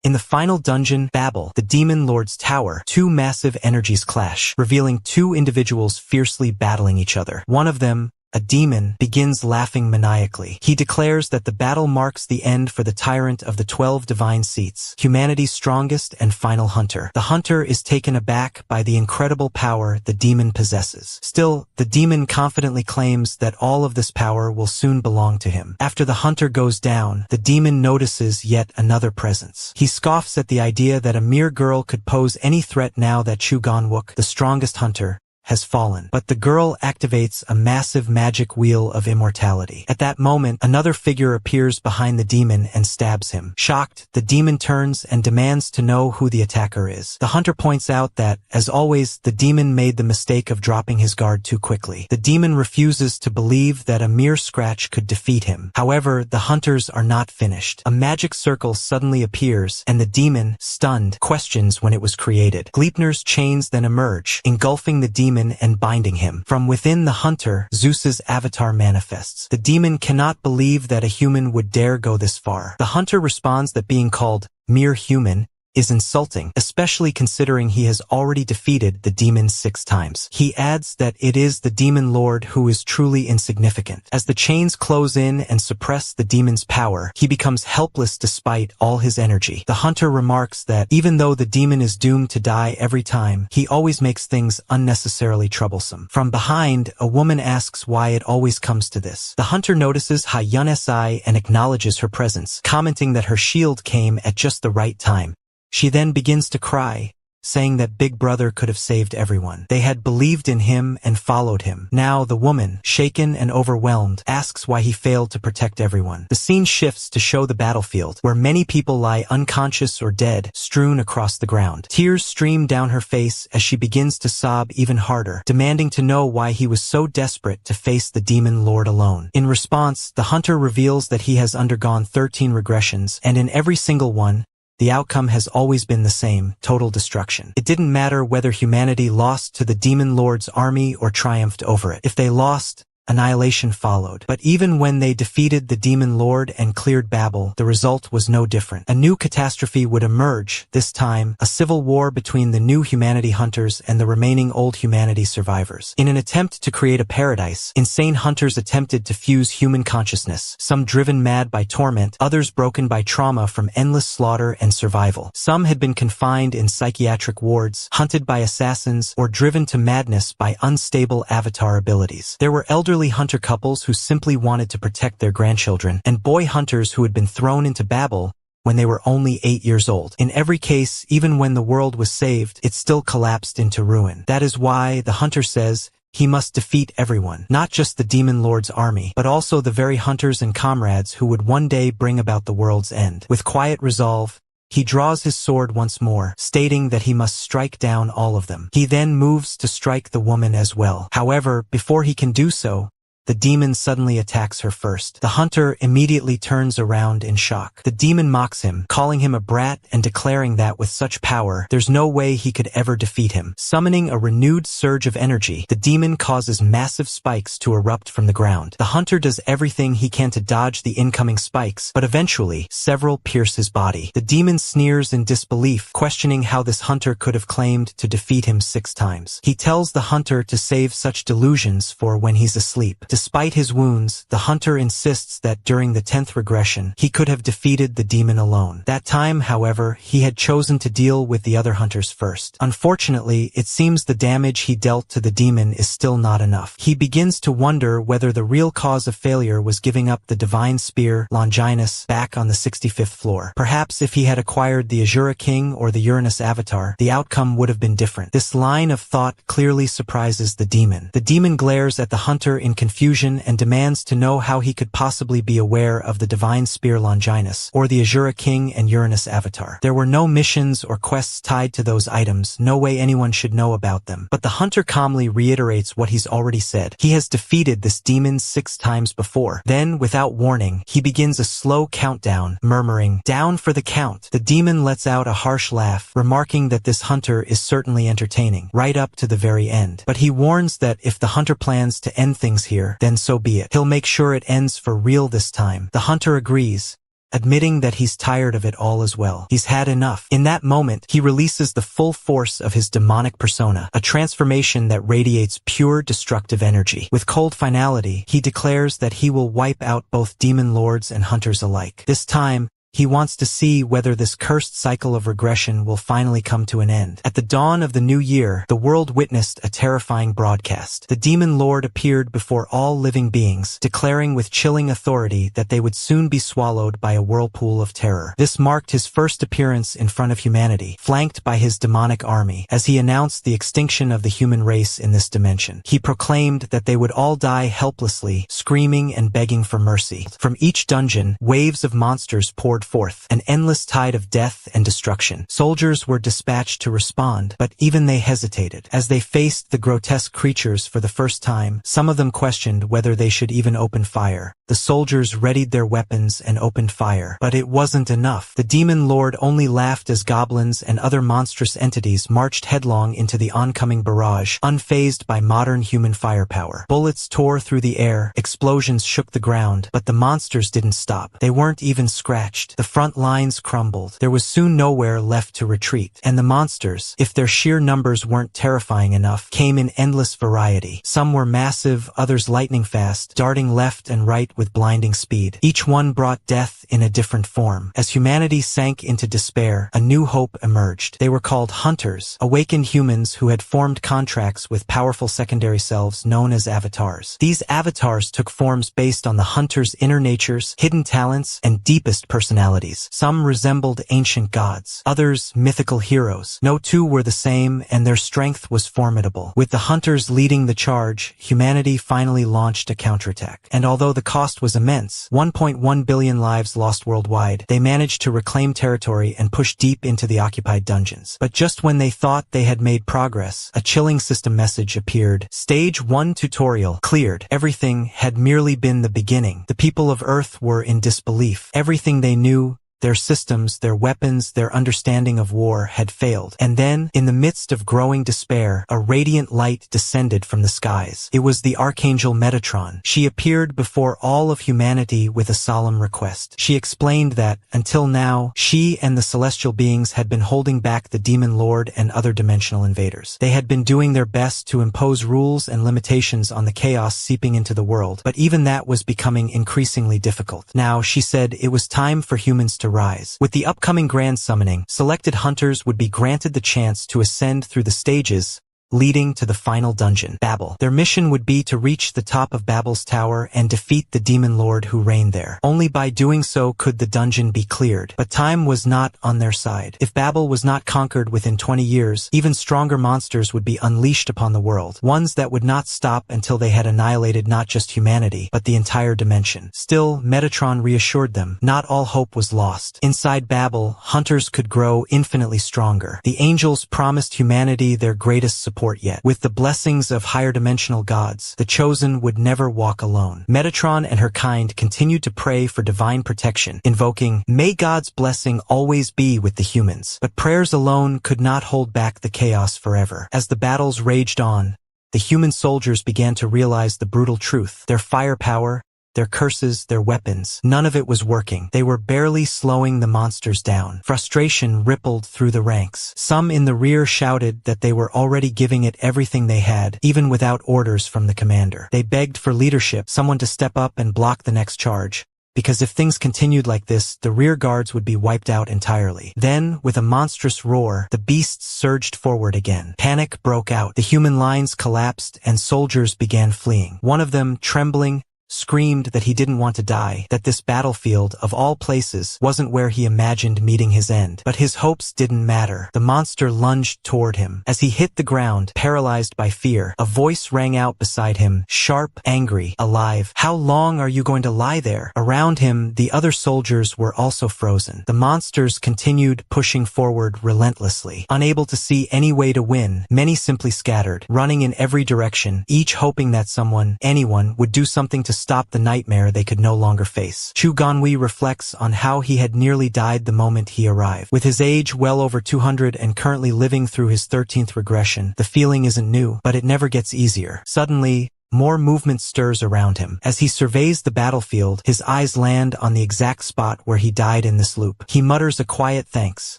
In the final dungeon, Babel, the Demon Lord's tower, two massive energies clash, revealing two individuals fiercely battling each other. One of them, a demon, begins laughing maniacally. He declares that the battle marks the end for the tyrant of the 12 divine seats, humanity's strongest and final hunter. The hunter is taken aback by the incredible power the demon possesses. Still, the demon confidently claims that all of this power will soon belong to him. After the hunter goes down, the demon notices yet another presence. He scoffs at the idea that a mere girl could pose any threat now that Chu Ganwook, the strongest hunter, has fallen. But the girl activates a massive magic wheel of immortality. At that moment, another figure appears behind the demon and stabs him. Shocked, the demon turns and demands to know who the attacker is. The hunter points out that, as always, the demon made the mistake of dropping his guard too quickly. The demon refuses to believe that a mere scratch could defeat him. However, the hunters are not finished. A magic circle suddenly appears, and the demon, stunned, questions when it was created. Gleipnir's chains then emerge, engulfing the demon and binding him. From within the hunter, Zeus's avatar manifests. The demon cannot believe that a human would dare go this far. The hunter responds that being called mere human is insulting, especially considering he has already defeated the demon 6 times. He adds that it is the demon lord who is truly insignificant. As the chains close in and suppress the demon's power, he becomes helpless despite all his energy. The hunter remarks that even though the demon is doomed to die every time, he always makes things unnecessarily troublesome. From behind, a woman asks why it always comes to this. The hunter notices Ha-Yun Si and acknowledges her presence, commenting that her shield came at just the right time. She then begins to cry, saying that Big Brother could have saved everyone. They had believed in him and followed him. Now the woman, shaken and overwhelmed, asks why he failed to protect everyone. The scene shifts to show the battlefield, where many people lie unconscious or dead, strewn across the ground. Tears stream down her face as she begins to sob even harder, demanding to know why he was so desperate to face the demon lord alone. In response, the hunter reveals that he has undergone 13 regressions, and in every single one, the outcome has always been the same, total destruction. It didn't matter whether humanity lost to the demon lord's army or triumphed over it. If they lost, annihilation followed. But even when they defeated the demon lord and cleared Babel, the result was no different. A new catastrophe would emerge, this time a civil war between the new humanity hunters and the remaining old humanity survivors. In an attempt to create a paradise, insane hunters attempted to fuse human consciousness, some driven mad by torment, others broken by trauma from endless slaughter and survival. Some had been confined in psychiatric wards, hunted by assassins, or driven to madness by unstable avatar abilities. There were elderly hunter couples who simply wanted to protect their grandchildren, and boy hunters who had been thrown into Babel when they were only 8 years old. In every case, even when the world was saved, it still collapsed into ruin. That is why the hunter says he must defeat everyone, not just the demon lord's army, but also the very hunters and comrades who would one day bring about the world's end. With quiet resolve, he draws his sword once more, stating that he must strike down all of them. He then moves to strike the woman as well. However, before he can do so, the demon suddenly attacks her first. The hunter immediately turns around in shock. The demon mocks him, calling him a brat and declaring that with such power, there's no way he could ever defeat him. Summoning a renewed surge of energy, the demon causes massive spikes to erupt from the ground. The hunter does everything he can to dodge the incoming spikes, but eventually, several pierce his body. The demon sneers in disbelief, questioning how this hunter could have claimed to defeat him 6 times. He tells the hunter to save such delusions for when he's asleep. Despite his wounds, the hunter insists that during the 10th regression, he could have defeated the demon alone. That time, however, he had chosen to deal with the other hunters first. Unfortunately, it seems the damage he dealt to the demon is still not enough. He begins to wonder whether the real cause of failure was giving up the divine spear, Longinus, back on the 65th floor. Perhaps if he had acquired the Azura King or the Uranus Avatar, the outcome would have been different. This line of thought clearly surprises the demon. The demon glares at the hunter in confusion and demands to know how he could possibly be aware of the divine spear Longinus, or the Azura King and Uranus Avatar. There were no missions or quests tied to those items, no way anyone should know about them. But the hunter calmly reiterates what he's already said. He has defeated this demon 6 times before. Then, without warning, he begins a slow countdown, murmuring, "Down for the count." The demon lets out a harsh laugh, remarking that this hunter is certainly entertaining, right up to the very end. But he warns that if the hunter plans to end things here, then so be it. He'll make sure it ends for real this time. The hunter agrees, admitting that he's tired of it all as well. He's had enough. In that moment, he releases the full force of his demonic persona, a transformation that radiates pure destructive energy. With cold finality, he declares that he will wipe out both demon lords and hunters alike. This time, he wants to see whether this cursed cycle of regression will finally come to an end. At the dawn of the new year, the world witnessed a terrifying broadcast. The demon lord appeared before all living beings, declaring with chilling authority that they would soon be swallowed by a whirlpool of terror. This marked his first appearance in front of humanity, flanked by his demonic army. As he announced the extinction of the human race in this dimension, he proclaimed that they would all die helplessly, screaming and begging for mercy. From each dungeon, waves of monsters poured forth, an endless tide of death and destruction. Soldiers were dispatched to respond, but even they hesitated. As they faced the grotesque creatures for the first time, some of them questioned whether they should even open fire. The soldiers readied their weapons and opened fire, but it wasn't enough. The demon lord only laughed as goblins and other monstrous entities marched headlong into the oncoming barrage, unfazed by modern human firepower. Bullets tore through the air, explosions shook the ground, but the monsters didn't stop. They weren't even scratched. The front lines crumbled. There was soon nowhere left to retreat. And the monsters, if their sheer numbers weren't terrifying enough, came in endless variety. Some were massive, others lightning fast, darting left and right with blinding speed. Each one brought death in a different form. As humanity sank into despair, a new hope emerged. They were called hunters, awakened humans who had formed contracts with powerful secondary selves known as avatars. These avatars took forms based on the hunter's inner natures, hidden talents, and deepest personalities. Some resembled ancient gods, others mythical heroes. No two were the same, and their strength was formidable. With the hunters leading the charge, humanity finally launched a counterattack. And although the cost was immense, 1.1 billion lives lost worldwide, they managed to reclaim territory and push deep into the occupied dungeons. But just when they thought they had made progress, a chilling system message appeared. Stage 1 tutorial cleared. Everything had merely been the beginning. The people of Earth were in disbelief. Everything they knew, their systems, their weapons, their understanding of war had failed. And then, in the midst of growing despair, a radiant light descended from the skies. It was the Archangel Metatron. She appeared before all of humanity with a solemn request. She explained that, until now, she and the celestial beings had been holding back the demon lord and other dimensional invaders. They had been doing their best to impose rules and limitations on the chaos seeping into the world, but even that was becoming increasingly difficult. Now, she said, it was time for humans to rise. With the upcoming grand summoning, selected hunters would be granted the chance to ascend through the stages leading to the final dungeon, Babel. Their mission would be to reach the top of Babel's tower and defeat the demon lord who reigned there. Only by doing so could the dungeon be cleared. But time was not on their side. If Babel was not conquered within 20 years, even stronger monsters would be unleashed upon the world, ones that would not stop until they had annihilated not just humanity, but the entire dimension. Still, Metatron reassured them, not all hope was lost. Inside Babel, hunters could grow infinitely stronger. The angels promised humanity their greatest support yet. With the blessings of higher dimensional gods, the chosen would never walk alone. Metatron and her kind continued to pray for divine protection, invoking, "May God's blessing always be with the humans." But prayers alone could not hold back the chaos forever. As the battles raged on, the human soldiers began to realize the brutal truth. Their firepower, their curses, their weapons, none of it was working. They were barely slowing the monsters down. Frustration rippled through the ranks. Some in the rear shouted that they were already giving it everything they had, even without orders from the commander. They begged for leadership, someone to step up and block the next charge, because if things continued like this, the rear guards would be wiped out entirely. Then, with a monstrous roar, the beasts surged forward again. Panic broke out. The human lines collapsed and soldiers began fleeing. One of them, trembling, screamed that he didn't want to die, that this battlefield, of all places, wasn't where he imagined meeting his end. But his hopes didn't matter. The monster lunged toward him. As he hit the ground, paralyzed by fear, a voice rang out beside him, sharp, angry, alive. "How long are you going to lie there?" Around him, the other soldiers were also frozen. The monsters continued pushing forward relentlessly. Unable to see any way to win, many simply scattered, running in every direction, each hoping that someone, anyone, would do something to stop the nightmare they could no longer face. Chu Ganhui reflects on how he had nearly died the moment he arrived. With his age well over 200 and currently living through his 13th regression, the feeling isn't new, but it never gets easier. Suddenly, more movement stirs around him. As he surveys the battlefield, his eyes land on the exact spot where he died in this loop. He mutters a quiet thanks,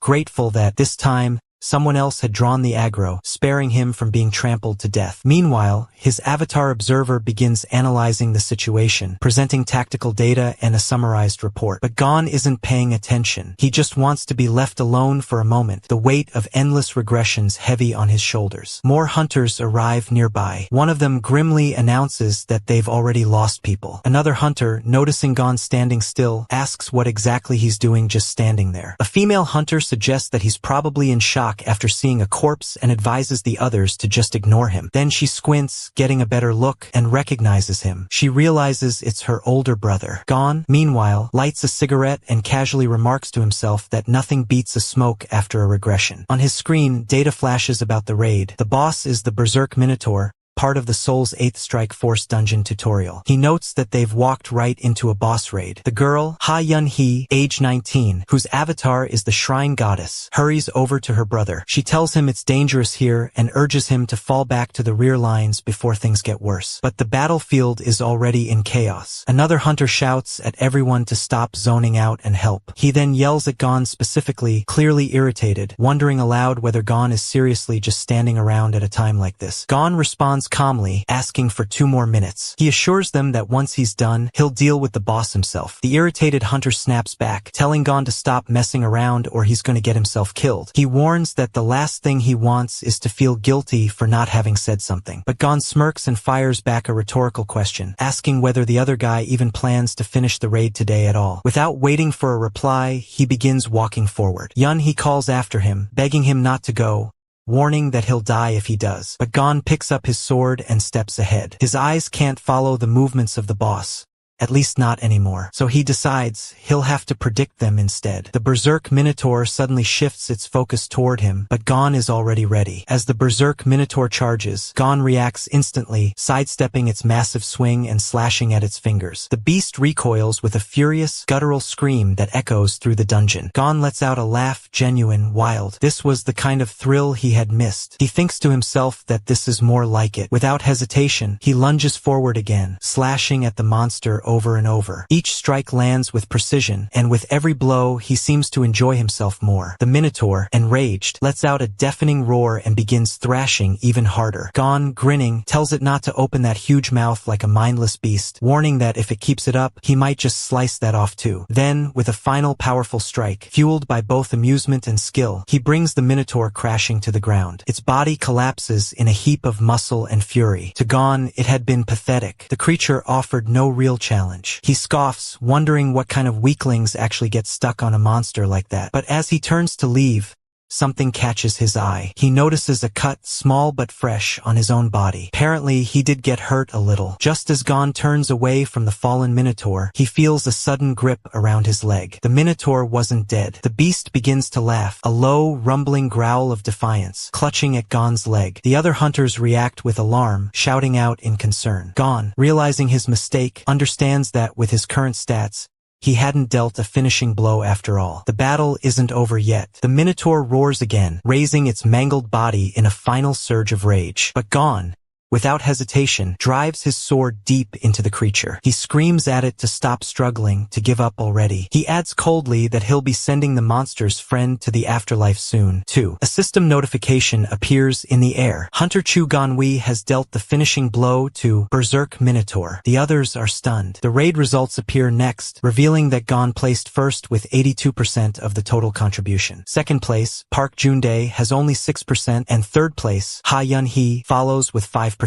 grateful that, this time, someone else had drawn the aggro, sparing him from being trampled to death. Meanwhile, his avatar observer begins analyzing the situation, presenting tactical data and a summarized report. But Gon isn't paying attention. He just wants to be left alone for a moment, the weight of endless regressions heavy on his shoulders. More hunters arrive nearby. One of them grimly announces that they've already lost people. Another hunter, noticing Gon standing still, asks what exactly he's doing just standing there. A female hunter suggests that he's probably in shock after seeing a corpse and advises the others to just ignore him. Then she squints, getting a better look, and recognizes him. She realizes it's her older brother. Gon, meanwhile, lights a cigarette and casually remarks to himself that nothing beats a smoke after a regression. On his screen, data flashes about the raid. The boss is the Berserk Minotaur, part of the Soul's 8th Strike Force dungeon tutorial. He notes that they've walked right into a boss raid. The girl, Ha Yun-hee, age 19, whose avatar is the Shrine Goddess, hurries over to her brother. She tells him it's dangerous here and urges him to fall back to the rear lines before things get worse. But the battlefield is already in chaos. Another hunter shouts at everyone to stop zoning out and help. He then yells at Gon specifically, clearly irritated, wondering aloud whether Gon is seriously just standing around at a time like this. Gon responds calmly, asking for 2 more minutes. He assures them that once he's done, he'll deal with the boss himself. The irritated hunter snaps back, telling Gon to stop messing around or he's going to get himself killed. He warns that the last thing he wants is to feel guilty for not having said something. But Gon smirks and fires back a rhetorical question, asking whether the other guy even plans to finish the raid today at all. Without waiting for a reply, he begins walking forward. Yun-hee calls after him, begging him not to go, warning that he'll die if he does. But Gon picks up his sword and steps ahead. His eyes can't follow the movements of the boss. At least not anymore. So he decides he'll have to predict them instead. The Berserk Minotaur suddenly shifts its focus toward him, but Gon is already ready. As the Berserk Minotaur charges, Gon reacts instantly, sidestepping its massive swing and slashing at its fingers. The beast recoils with a furious, guttural scream that echoes through the dungeon. Gon lets out a laugh, genuine, wild. This was the kind of thrill he had missed. He thinks to himself that this is more like it. Without hesitation, he lunges forward again, slashing at the monster over and over. Each strike lands with precision, and with every blow, he seems to enjoy himself more. The Minotaur, enraged, lets out a deafening roar and begins thrashing even harder. Gon, grinning, tells it not to open that huge mouth like a mindless beast, warning that if it keeps it up, he might just slice that off too. Then, with a final powerful strike, fueled by both amusement and skill, he brings the Minotaur crashing to the ground. Its body collapses in a heap of muscle and fury. To Gon, it had been pathetic. The creature offered no real challenge. He scoffs, wondering what kind of weaklings actually get stuck on a monster like that. But as he turns to leave, something catches his eye. He notices a cut, small but fresh, on his own body. Apparently, he did get hurt a little. Just as Gon turns away from the fallen Minotaur, he feels a sudden grip around his leg. The Minotaur wasn't dead. The beast begins to laugh, a low, rumbling growl of defiance, clutching at Gon's leg. The other hunters react with alarm, shouting out in concern. Gon, realizing his mistake, understands that with his current stats, he hadn't dealt a finishing blow after all. The battle isn't over yet. The Minotaur roars again, raising its mangled body in a final surge of rage. But Gon, without hesitation, drives his sword deep into the creature. He screams at it to stop struggling, to give up already. He adds coldly that he'll be sending the monster's friend to the afterlife soon, too. A system notification appears in the air. Hunter Chu Ganwei has dealt the finishing blow to Berserk Minotaur. The others are stunned. The raid results appear next, revealing that Gon placed first with 82% of the total contribution. Second place, Park Jundae, has only 6%, and third place, Ha Yun-hee, follows with 5%.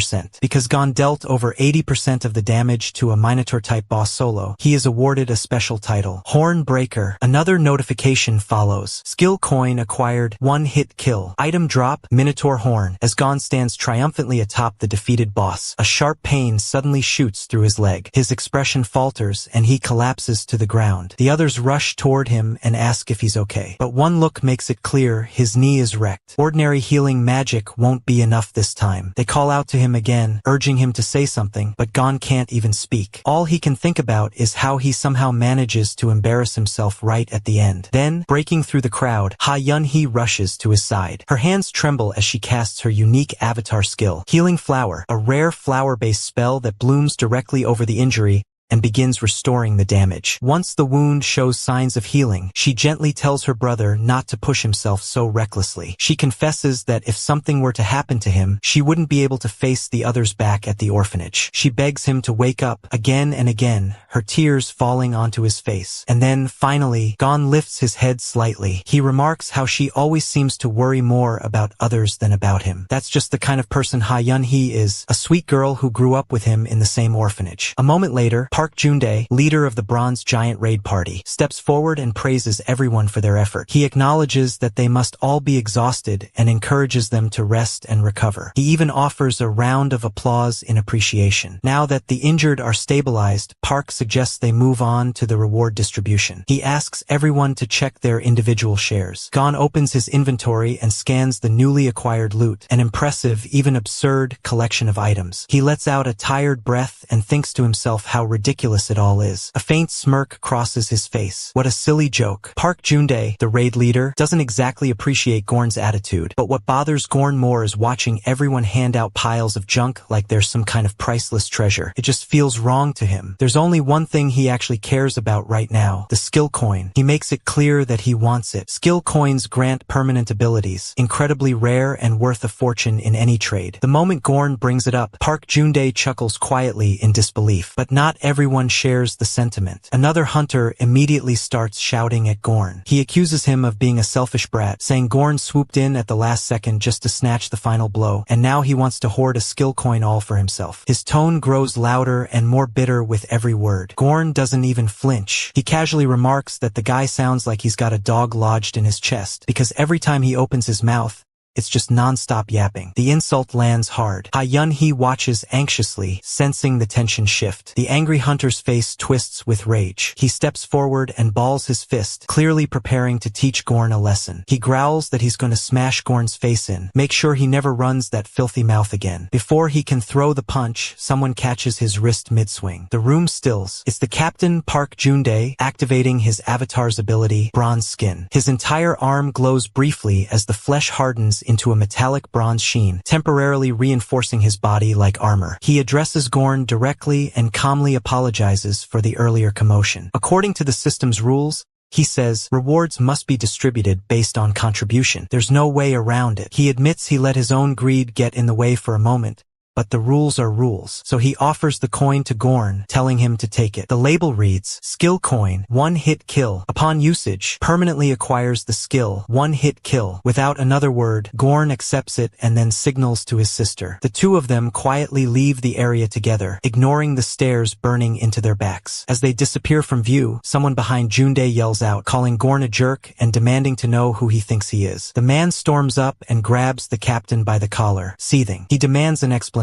Because Gon dealt over 80% of the damage to a Minotaur-type boss solo, he is awarded a special title, Horn Breaker. Another notification follows. Skill coin acquired, 1-hit kill. Item drop, Minotaur Horn. As Gon stands triumphantly atop the defeated boss, a sharp pain suddenly shoots through his leg. His expression falters, and he collapses to the ground. The others rush toward him and ask if he's okay. But one look makes it clear his knee is wrecked. Ordinary healing magic won't be enough this time. They call out to him again, urging him to say something, but Gon can't even speak. All he can think about is how he somehow manages to embarrass himself right at the end. Then, breaking through the crowd, Ha Yun-hee rushes to his side. Her hands tremble as she casts her unique avatar skill, Healing Flower, a rare flower-based spell that blooms directly over the injury and begins restoring the damage. Once the wound shows signs of healing, she gently tells her brother not to push himself so recklessly. She confesses that if something were to happen to him, she wouldn't be able to face the others back at the orphanage. She begs him to wake up again and again, her tears falling onto his face. And then, finally, Gon lifts his head slightly. He remarks how she always seems to worry more about others than about him. That's just the kind of person Ha Yun-hee is, a sweet girl who grew up with him in the same orphanage. A moment later, Park Jundae, leader of the Bronze Giant Raid Party, steps forward and praises everyone for their effort. He acknowledges that they must all be exhausted and encourages them to rest and recover. He even offers a round of applause in appreciation. Now that the injured are stabilized, Park suggests they move on to the reward distribution. He asks everyone to check their individual shares. Gon opens his inventory and scans the newly acquired loot, an impressive, even absurd, collection of items. He lets out a tired breath and thinks to himself how ridiculous it all is. A faint smirk crosses his face. What a silly joke. Park Jundae, the raid leader, doesn't exactly appreciate Gorn's attitude, but what bothers Gorn more is watching everyone hand out piles of junk like there's some kind of priceless treasure. It just feels wrong to him. There's only one thing he actually cares about right now, the skill coin. He makes it clear that he wants it. Skill coins grant permanent abilities, incredibly rare and worth a fortune in any trade. The moment Gorn brings it up, Park Jundae chuckles quietly in disbelief, but not everyone shares the sentiment. Another hunter immediately starts shouting at Gorn. He accuses him of being a selfish brat, saying Gorn swooped in at the last second just to snatch the final blow, and now he wants to hoard a skill coin all for himself. His tone grows louder and more bitter with every word. Gorn doesn't even flinch. He casually remarks that the guy sounds like he's got a dog lodged in his chest, because every time he opens his mouth, it's just non-stop yapping. The insult lands hard. Ha Yun-hee watches anxiously, sensing the tension shift. The angry hunter's face twists with rage. He steps forward and balls his fist, clearly preparing to teach Gorn a lesson. He growls that he's going to smash Gorn's face in, make sure he never runs that filthy mouth again. Before he can throw the punch, someone catches his wrist mid-swing. The room stills. It's the captain, Park Jundae, activating his avatar's ability, Bronze Skin. His entire arm glows briefly as the flesh hardens into a metallic bronze sheen, temporarily reinforcing his body like armor. He addresses Gorn directly and calmly apologizes for the earlier commotion. According to the system's rules, he says, rewards must be distributed based on contribution. There's no way around it. He admits he let his own greed get in the way for a moment, but the rules are rules. So he offers the coin to Gorn, telling him to take it. The label reads, Skill Coin, 1-hit kill. Upon usage, permanently acquires the skill, 1-hit kill. Without another word, Gorn accepts it and then signals to his sister. The two of them quietly leave the area together, ignoring the stares burning into their backs. As they disappear from view, someone behind Jundae yells out, calling Gorn a jerk and demanding to know who he thinks he is. The man storms up and grabs the captain by the collar, seething. He demands an explanation.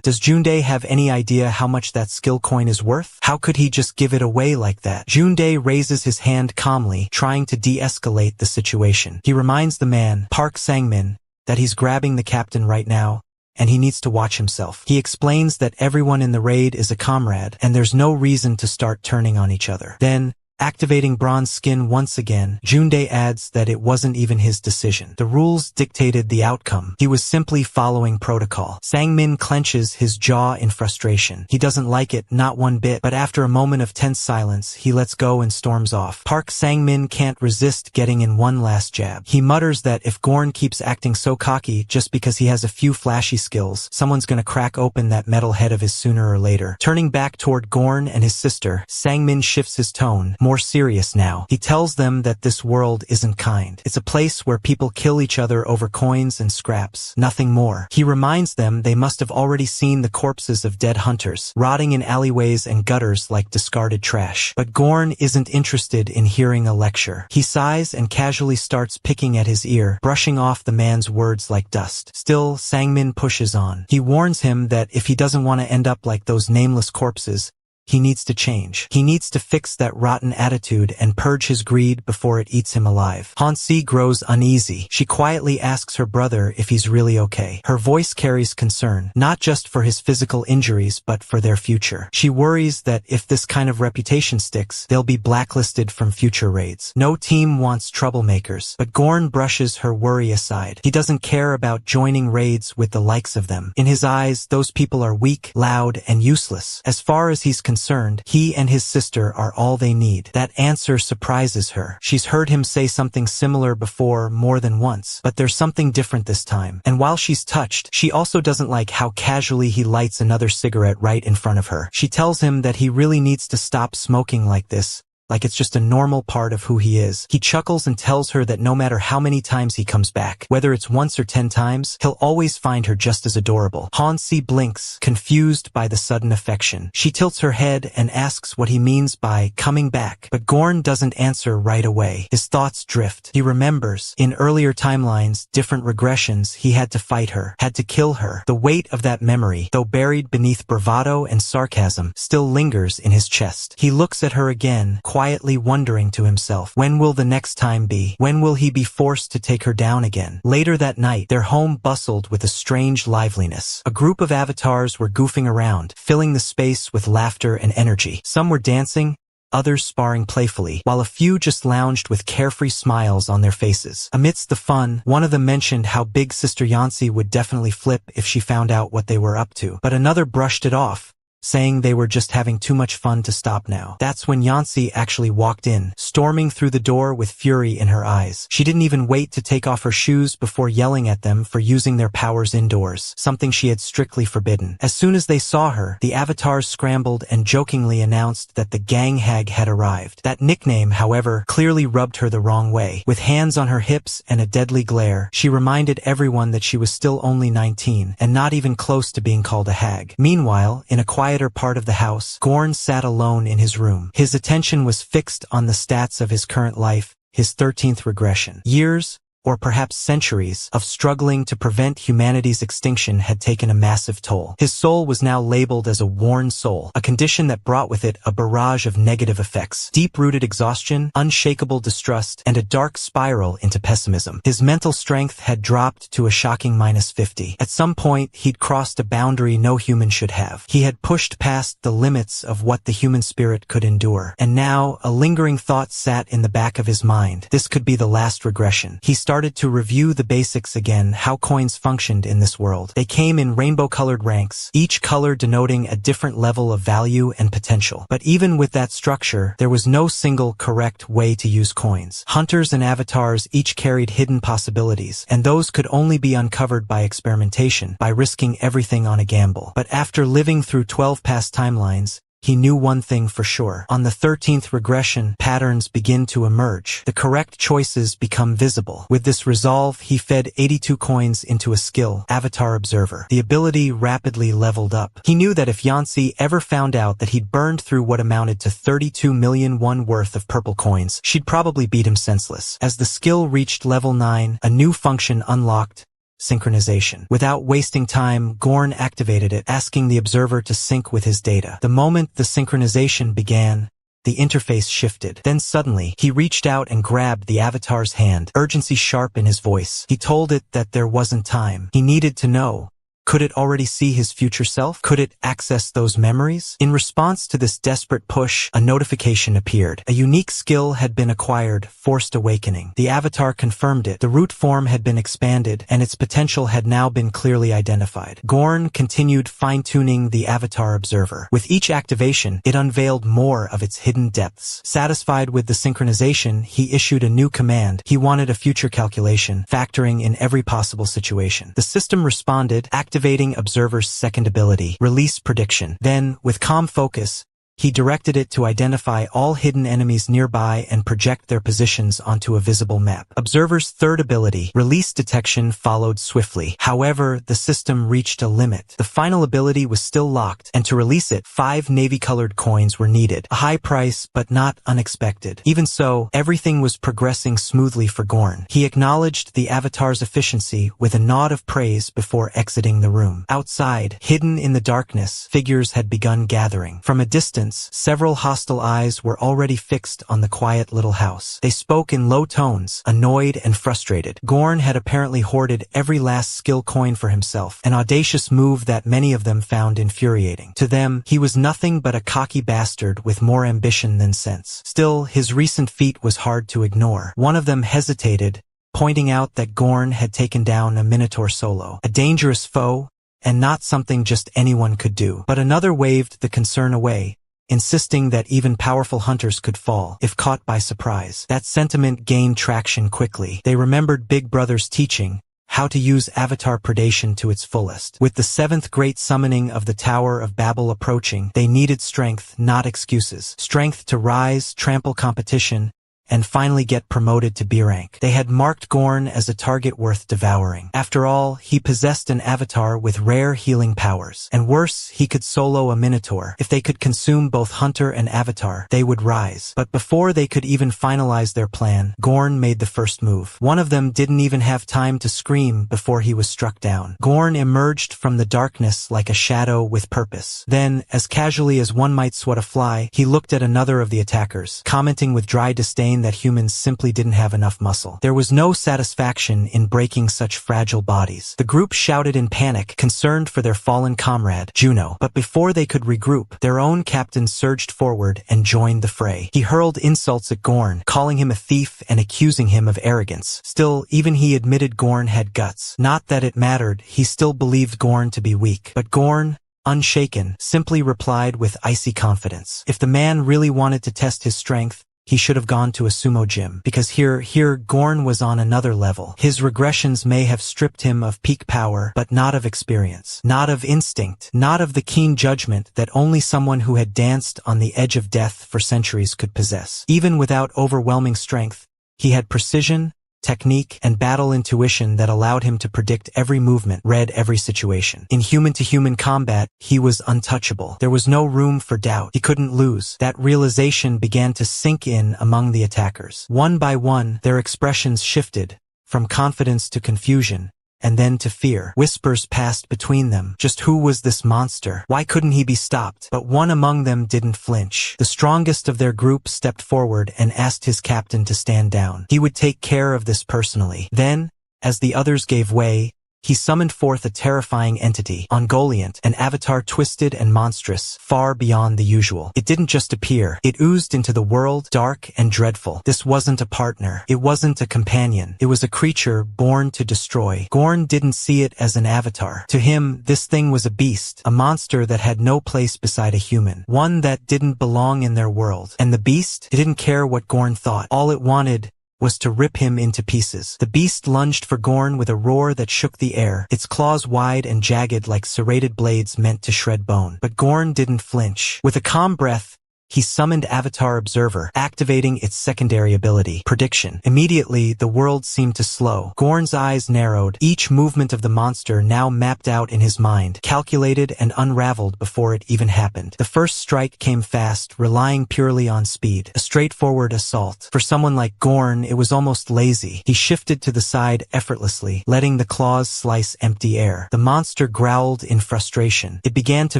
Does Jundae have any idea how much that skill coin is worth? How could he just give it away like that? Jundae raises his hand calmly, trying to de-escalate the situation. He reminds the man, Park Sang-min, that he's grabbing the captain right now, and he needs to watch himself. He explains that everyone in the raid is a comrade, and there's no reason to start turning on each other. Then, activating Bronze Skin once again, Jundae adds that it wasn't even his decision. The rules dictated the outcome. He was simply following protocol. Sang-min clenches his jaw in frustration. He doesn't like it, not one bit, but after a moment of tense silence, he lets go and storms off. Park Sang-min can't resist getting in one last jab. He mutters that if Gorn keeps acting so cocky just because he has a few flashy skills, someone's gonna crack open that metal head of his sooner or later. Turning back toward Gorn and his sister, Sang-min shifts his tone, more serious now. He tells them that this world isn't kind. It's a place where people kill each other over coins and scraps, nothing more. He reminds them they must have already seen the corpses of dead hunters, rotting in alleyways and gutters like discarded trash. But Gorn isn't interested in hearing a lecture. He sighs and casually starts picking at his ear, brushing off the man's words like dust. Still, Sang-min pushes on. He warns him that if he doesn't want to end up like those nameless corpses, he needs to change. He needs to fix that rotten attitude and purge his greed before it eats him alive. Hansi grows uneasy. She quietly asks her brother if he's really okay. Her voice carries concern, not just for his physical injuries but for their future. She worries that if this kind of reputation sticks, they'll be blacklisted from future raids. No team wants troublemakers, but Gorn brushes her worry aside. He doesn't care about joining raids with the likes of them. In his eyes, those people are weak, loud, and useless. As far as he's concerned, he and his sister are all they need. That answer surprises her. She's heard him say something similar before more than once, but there's something different this time. And while she's touched, she also doesn't like how casually he lights another cigarette right in front of her. She tells him that he really needs to stop smoking like this, like it's just a normal part of who he is. He chuckles and tells her that no matter how many times he comes back, whether it's once or 10 times, he'll always find her just as adorable. Hansi blinks, confused by the sudden affection. She tilts her head and asks what he means by coming back, but Gorn doesn't answer right away. His thoughts drift. He remembers, in earlier timelines, different regressions, he had to fight her, had to kill her. The weight of that memory, though buried beneath bravado and sarcasm, still lingers in his chest. He looks at her again, quietly wondering to himself, when will the next time be? When will he be forced to take her down again? Later that night, their home bustled with a strange liveliness. A group of avatars were goofing around, filling the space with laughter and energy. Some were dancing, others sparring playfully, while a few just lounged with carefree smiles on their faces. Amidst the fun, one of them mentioned how big Sister Yancy would definitely flip if she found out what they were up to, but another brushed it off, saying they were just having too much fun to stop now. That's when Yancy actually walked in, storming through the door with fury in her eyes. She didn't even wait to take off her shoes before yelling at them for using their powers indoors, something she had strictly forbidden. As soon as they saw her, the avatars scrambled and jokingly announced that the gang hag had arrived. That nickname, however, clearly rubbed her the wrong way. With hands on her hips and a deadly glare, she reminded everyone that she was still only 19, and not even close to being called a hag. Meanwhile, in a quieter part of the house, Gorn sat alone in his room. His attention was fixed on the stats of his current life, his 13th regression. Years, or perhaps centuries, of struggling to prevent humanity's extinction had taken a massive toll. His soul was now labeled as a worn soul, a condition that brought with it a barrage of negative effects, deep-rooted exhaustion, unshakable distrust, and a dark spiral into pessimism. His mental strength had dropped to a shocking -50. At some point, he'd crossed a boundary no human should have. He had pushed past the limits of what the human spirit could endure. And now, a lingering thought sat in the back of his mind. This could be the last regression. He started to review the basics again, how coins functioned in this world. They came in rainbow-colored ranks, each color denoting a different level of value and potential. But even with that structure, there was no single correct way to use coins. Hunters and avatars each carried hidden possibilities, and those could only be uncovered by experimentation, by risking everything on a gamble. But after living through 12 past timelines, he knew one thing for sure. On the 13th regression, patterns begin to emerge. The correct choices become visible. With this resolve, he fed 82 coins into a skill, Avatar Observer. The ability rapidly leveled up. He knew that if Yancy ever found out that he'd burned through what amounted to 32 million won worth of purple coins, she'd probably beat him senseless. As the skill reached level 9, a new function unlocked: synchronization. Without wasting time, Gorn activated it, asking the observer to sync with his data. The moment the synchronization began, the interface shifted. Then suddenly, he reached out and grabbed the avatar's hand, urgency sharp in his voice. He told it that there wasn't time. He needed to know. Could it already see his future self? Could it access those memories? In response to this desperate push, a notification appeared. A unique skill had been acquired, Forced Awakening. The avatar confirmed it. The root form had been expanded, and its potential had now been clearly identified. Gorn continued fine-tuning the Avatar Observer. With each activation, it unveiled more of its hidden depths. Satisfied with the synchronization, he issued a new command. He wanted a future calculation, factoring in every possible situation. The system responded, activating Observer's second ability, Release Prediction. Then, with calm focus, he directed it to identify all hidden enemies nearby and project their positions onto a visible map. Observer's third ability, Release Detection, followed swiftly. However, the system reached a limit. The final ability was still locked, and to release it, 5 navy-colored coins were needed. A high price, but not unexpected. Even so, everything was progressing smoothly for Gorn. He acknowledged the avatar's efficiency with a nod of praise before exiting the room. Outside, hidden in the darkness, figures had begun gathering. From a distance, distance, several hostile eyes were already fixed on the quiet little house. They spoke in low tones, annoyed and frustrated. Gorn had apparently hoarded every last skill coin for himself, an audacious move that many of them found infuriating. To them, he was nothing but a cocky bastard with more ambition than sense. Still, his recent feat was hard to ignore. One of them hesitated, pointing out that Gorn had taken down a Minotaur solo, a dangerous foe, and not something just anyone could do. But another waved the concern away, insisting that even powerful hunters could fall if caught by surprise. That sentiment gained traction quickly. They remembered Big Brother's teaching, how to use avatar predation to its fullest. With the 7th great summoning of the Tower of Babel approaching, they needed strength, not excuses. Strength to rise, trample competition, and finally get promoted to B rank. They had marked Gorn as a target worth devouring. After all, he possessed an avatar with rare healing powers. And worse, he could solo a Minotaur. If they could consume both Hunter and Avatar, they would rise. But before they could even finalize their plan, Gorn made the first move. One of them didn't even have time to scream before he was struck down. Gorn emerged from the darkness like a shadow with purpose. Then, as casually as one might swat a fly, he looked at another of the attackers, commenting with dry disdain that humans simply didn't have enough muscle. There was no satisfaction in breaking such fragile bodies. The group shouted in panic, concerned for their fallen comrade, Juno. But before they could regroup, their own captain surged forward and joined the fray. He hurled insults at Gorn, calling him a thief and accusing him of arrogance. Still, even he admitted Gorn had guts. Not that it mattered, he still believed Gorn to be weak. But Gorn, unshaken, simply replied with icy confidence. If the man really wanted to test his strength, he should have gone to a sumo gym, because here Gorn was on another level. His regressions may have stripped him of peak power, but not of experience, not of instinct, not of the keen judgment that only someone who had danced on the edge of death for centuries could possess. Even without overwhelming strength, he had precision, technique, and battle intuition that allowed him to predict every movement, read every situation. In human-to-human combat, he was untouchable. There was no room for doubt. He couldn't lose. That realization began to sink in among the attackers. One by one, their expressions shifted, from confidence to confusion, and then to fear. Whispers passed between them. Just who was this monster? Why couldn't he be stopped? But one among them didn't flinch. The strongest of their group stepped forward and asked his captain to stand down. He would take care of this personally. Then, as the others gave way, he summoned forth a terrifying entity, Ungoliant, an avatar twisted and monstrous, far beyond the usual. It didn't just appear. It oozed into the world, dark and dreadful. This wasn't a partner. It wasn't a companion. It was a creature born to destroy. Gorn didn't see it as an avatar. To him, this thing was a beast, a monster that had no place beside a human, one that didn't belong in their world. And the beast? It didn't care what Gorn thought. All it wanted was to rip him into pieces. The beast lunged for Gorn with a roar that shook the air, its claws wide and jagged like serrated blades meant to shred bone. But Gorn didn't flinch. With a calm breath, he summoned Avatar Observer, activating its secondary ability, Prediction. Immediately, the world seemed to slow. Gorn's eyes narrowed, each movement of the monster now mapped out in his mind, calculated and unraveled before it even happened. The first strike came fast, relying purely on speed, a straightforward assault. For someone like Gorn, it was almost lazy. He shifted to the side effortlessly, letting the claws slice empty air. The monster growled in frustration. It began to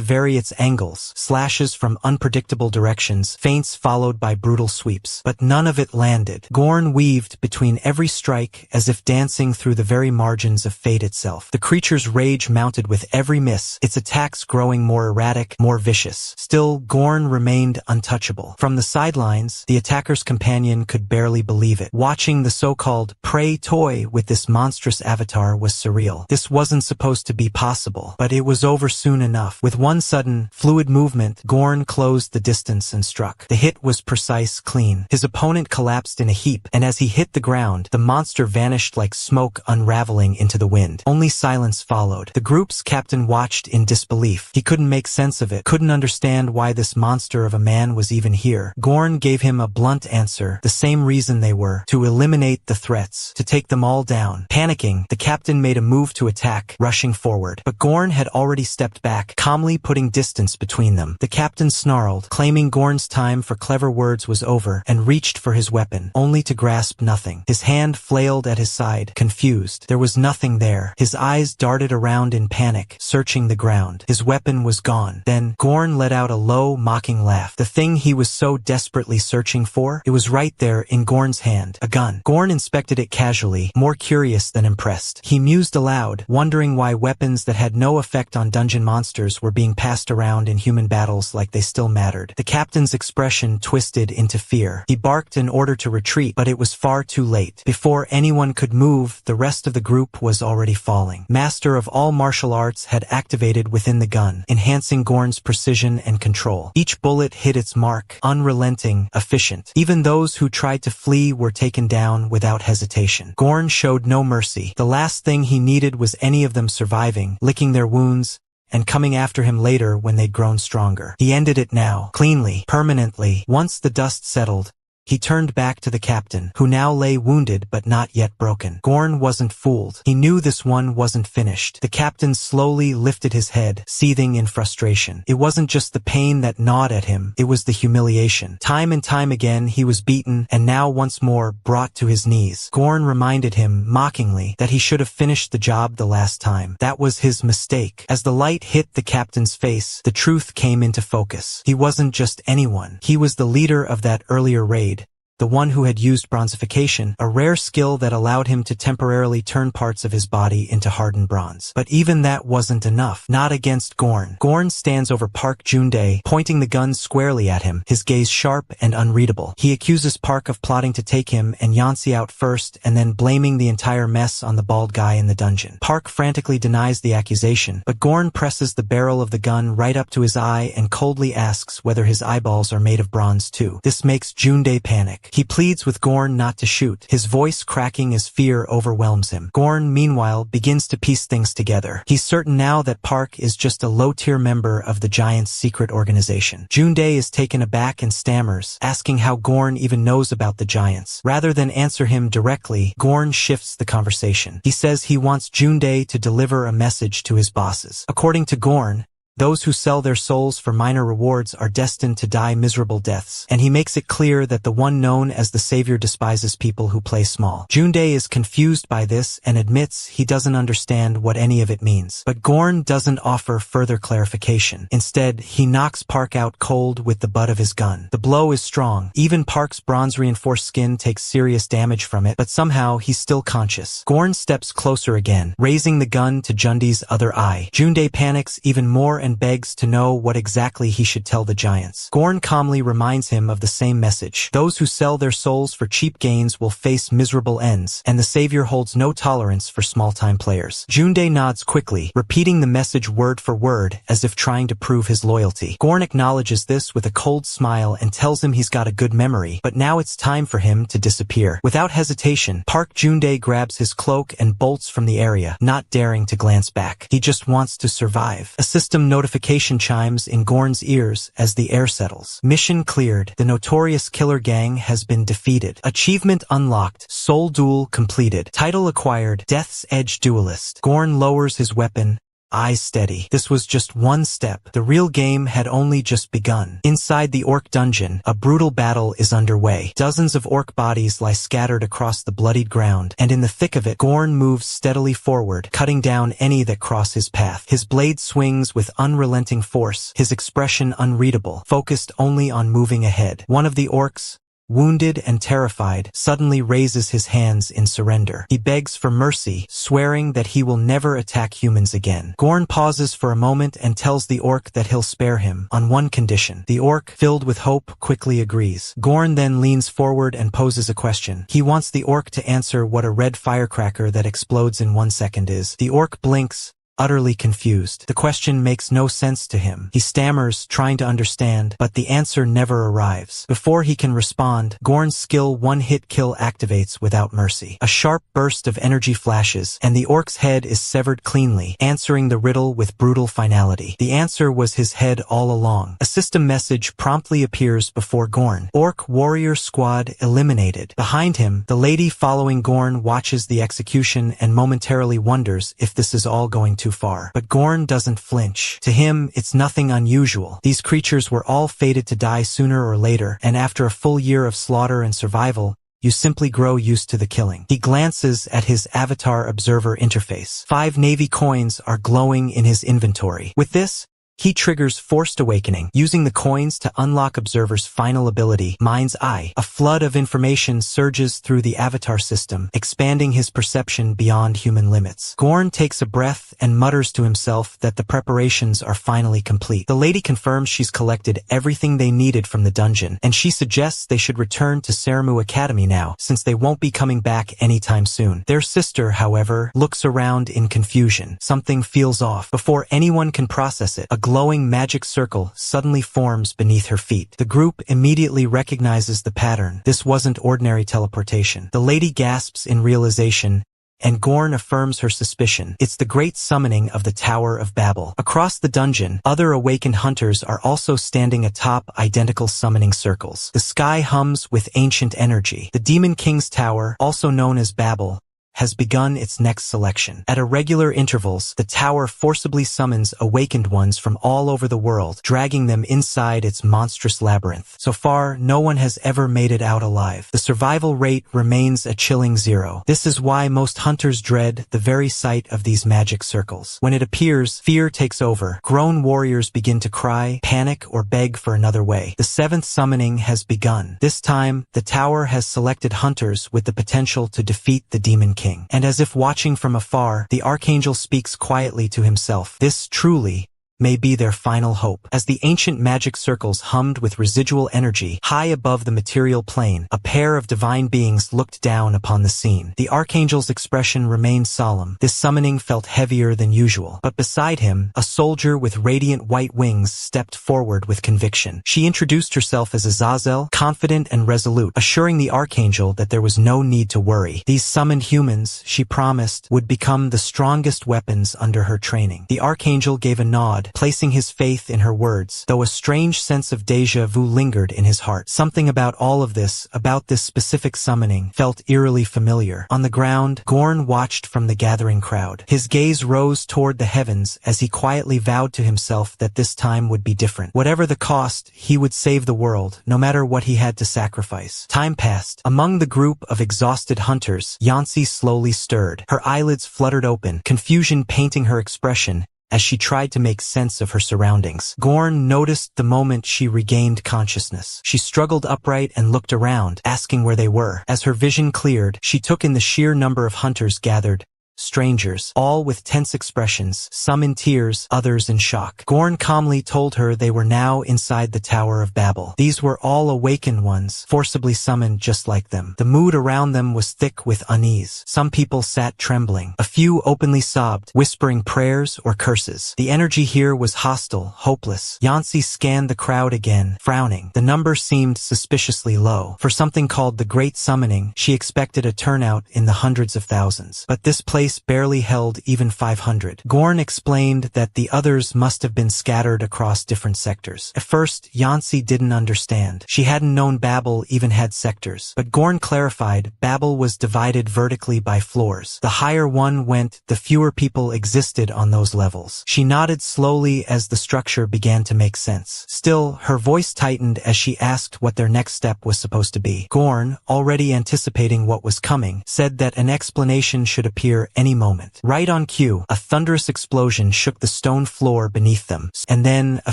vary its angles, slashes from unpredictable directions, feints followed by brutal sweeps. But none of it landed. Gorn weaved between every strike as if dancing through the very margins of fate itself. The creature's rage mounted with every miss, its attacks growing more erratic, more vicious. Still, Gorn remained untouchable. From the sidelines, the attacker's companion could barely believe it. Watching the so-called prey toy with this monstrous avatar was surreal. This wasn't supposed to be possible, but it was over soon enough. With one sudden, fluid movement, Gorn closed the distance and struck. The hit was precise, clean. His opponent collapsed in a heap, and as he hit the ground, the monster vanished like smoke unraveling into the wind. Only silence followed. The group's captain watched in disbelief. He couldn't make sense of it, couldn't understand why this monster of a man was even here. Gorn gave him a blunt answer, the same reason they were: to eliminate the threats, to take them all down. Panicking, the captain made a move to attack, rushing forward. But Gorn had already stepped back, calmly putting distance between them. The captain snarled, claiming Gorn Gorn's time for clever words was over and reached for his weapon, only to grasp nothing. His hand flailed at his side, confused. There was nothing there. His eyes darted around in panic, searching the ground. His weapon was gone. Then, Gorn let out a low, mocking laugh. The thing he was so desperately searching for? It was right there in Gorn's hand. A gun. Gorn inspected it casually, more curious than impressed. He mused aloud, wondering why weapons that had no effect on dungeon monsters were being passed around in human battles like they still mattered. The captain's expression twisted into fear. He barked in order to retreat, but it was far too late. Before anyone could move, the rest of the group was already falling. Master of all martial arts had activated within the gun, enhancing Gorn's precision and control. Each bullet hit its mark, unrelenting, efficient. Even those who tried to flee were taken down without hesitation. Gorn showed no mercy. The last thing he needed was any of them surviving, licking their wounds, and coming after him later when they'd grown stronger. He ended it now, cleanly, permanently. Once the dust settled, he turned back to the captain, who now lay wounded but not yet broken. Gorn wasn't fooled. He knew this one wasn't finished. The captain slowly lifted his head, seething in frustration. It wasn't just the pain that gnawed at him, it was the humiliation. Time and time again he was beaten, and now once more brought to his knees. Gorn reminded him, mockingly, that he should have finished the job the last time. That was his mistake. As the light hit the captain's face, the truth came into focus. He wasn't just anyone. He was the leader of that earlier raid, the one who had used bronzification, a rare skill that allowed him to temporarily turn parts of his body into hardened bronze. But even that wasn't enough. Not against Gorn. Gorn stands over Park Jundae, pointing the gun squarely at him, his gaze sharp and unreadable. He accuses Park of plotting to take him and Yancy out first, and then blaming the entire mess on the bald guy in the dungeon. Park frantically denies the accusation, but Gorn presses the barrel of the gun right up to his eye and coldly asks whether his eyeballs are made of bronze too. This makes Jundae panic. He pleads with Gorn not to shoot, his voice cracking as fear overwhelms him. Gorn, meanwhile, begins to piece things together. He's certain now that Park is just a low-tier member of the Giants' secret organization. Jundae is taken aback and stammers, asking how Gorn even knows about the Giants. Rather than answer him directly, Gorn shifts the conversation. He says he wants Jundae to deliver a message to his bosses. According to Gorn, those who sell their souls for minor rewards are destined to die miserable deaths, and he makes it clear that the one known as the savior despises people who play small. Jundae is confused by this and admits he doesn't understand what any of it means. But Gorn doesn't offer further clarification. Instead, he knocks Park out cold with the butt of his gun. The blow is strong. Even Park's bronze-reinforced skin takes serious damage from it, but somehow he's still conscious. Gorn steps closer again, raising the gun to Jundae's other eye. Jundae panics even more and begs to know what exactly he should tell the Giants. Gorn calmly reminds him of the same message. Those who sell their souls for cheap gains will face miserable ends, and the savior holds no tolerance for small-time players. Jundae nods quickly, repeating the message word for word, as if trying to prove his loyalty. Gorn acknowledges this with a cold smile and tells him he's got a good memory, but now it's time for him to disappear. Without hesitation, Park Jundae grabs his cloak and bolts from the area, not daring to glance back. He just wants to survive. A system notification chimes in Gorn's ears as the air settles. Mission cleared. The notorious killer gang has been defeated. Achievement unlocked. Soul duel completed. Title acquired. Death's Edge duelist. Gorn lowers his weapon, eyes steady. This was just one step. The real game had only just begun. Inside the orc dungeon, a brutal battle is underway. Dozens of orc bodies lie scattered across the bloodied ground, and in the thick of it, Gorn moves steadily forward, cutting down any that cross his path. His blade swings with unrelenting force, his expression unreadable, focused only on moving ahead. One of the orcs, wounded and terrified, suddenly raises his hands in surrender. He begs for mercy, swearing that he will never attack humans again. Gorn pauses for a moment and tells the orc that he'll spare him, on one condition. The orc, filled with hope, quickly agrees. Gorn then leans forward and poses a question. He wants the orc to answer what a red firecracker that explodes in 1 second is. The orc blinks, utterly confused. The question makes no sense to him. He stammers, trying to understand, but the answer never arrives. Before he can respond, Gorn's skill one-hit kill activates without mercy. A sharp burst of energy flashes, and the orc's head is severed cleanly, answering the riddle with brutal finality. The answer was his head all along. A system message promptly appears before Gorn. Orc warrior squad eliminated. Behind him, the lady following Gorn watches the execution and momentarily wonders if this is all going to too far. But Gorn doesn't flinch. To him, it's nothing unusual. These creatures were all fated to die sooner or later, and after a full year of slaughter and survival, you simply grow used to the killing. He glances at his avatar observer interface. 5 navy coins are glowing in his inventory. With this, he triggers Forced Awakening, using the coins to unlock Observer's final ability, Mind's Eye. A flood of information surges through the avatar system, expanding his perception beyond human limits. Gorn takes a breath and mutters to himself that the preparations are finally complete. The lady confirms she's collected everything they needed from the dungeon, and she suggests they should return to Seremu Academy now, since they won't be coming back anytime soon. Their sister, however, looks around in confusion. Something feels off. Before anyone can process it, a glowing magic circle suddenly forms beneath her feet. The group immediately recognizes the pattern. This wasn't ordinary teleportation. The lady gasps in realization, and Gorn affirms her suspicion. It's the great summoning of the Tower of Babel. Across the dungeon, other awakened hunters are also standing atop identical summoning circles. The sky hums with ancient energy. The Demon King's Tower, also known as Babel, has begun its next selection. At irregular intervals, the tower forcibly summons awakened ones from all over the world, dragging them inside its monstrous labyrinth. So far, no one has ever made it out alive. The survival rate remains a chilling 0. This is why most hunters dread the very sight of these magic circles. When it appears, fear takes over. Grown warriors begin to cry, panic, or beg for another way. The 7th summoning has begun. This time, the tower has selected hunters with the potential to defeat the Demon King. And as if watching from afar, the Archangel speaks quietly to himself. This truly may be their final hope. As the ancient magic circles hummed with residual energy high above the material plane, a pair of divine beings looked down upon the scene. The Archangel's expression remained solemn. This summoning felt heavier than usual. But beside him, a soldier with radiant white wings stepped forward with conviction. She introduced herself as Azazel, confident and resolute, assuring the Archangel that there was no need to worry. These summoned humans, she promised, would become the strongest weapons under her training. The Archangel gave a nod, placing his faith in her words, though a strange sense of déjà vu lingered in his heart. Something about all of this, about this specific summoning, felt eerily familiar. On the ground, Gorn watched from the gathering crowd. His gaze rose toward the heavens as he quietly vowed to himself that this time would be different. Whatever the cost, he would save the world, no matter what he had to sacrifice. Time passed. Among the group of exhausted hunters, Yancy slowly stirred. Her eyelids fluttered open, confusion painting her expression as she tried to make sense of her surroundings. Gorn noticed the moment she regained consciousness. She struggled upright and looked around, asking where they were. As her vision cleared, she took in the sheer number of hunters gathered. Strangers, all with tense expressions, some in tears, others in shock. Gorn calmly told her they were now inside the Tower of Babel. These were all awakened ones, forcibly summoned just like them. The mood around them was thick with unease. Some people sat trembling. A few openly sobbed, whispering prayers or curses. The energy here was hostile, hopeless. Yancy scanned the crowd again, frowning. The number seemed suspiciously low. For something called the Great Summoning, she expected a turnout in the hundreds of thousands. But this place barely held even 500. Gorn explained that the others must have been scattered across different sectors. At first, Yancy didn't understand. She hadn't known Babel even had sectors. But Gorn clarified, Babel was divided vertically by floors. The higher one went, the fewer people existed on those levels. She nodded slowly as the structure began to make sense. Still, her voice tightened as she asked what their next step was supposed to be. Gorn, already anticipating what was coming, said that an explanation should appear any moment. Right on cue, a thunderous explosion shook the stone floor beneath them, and then a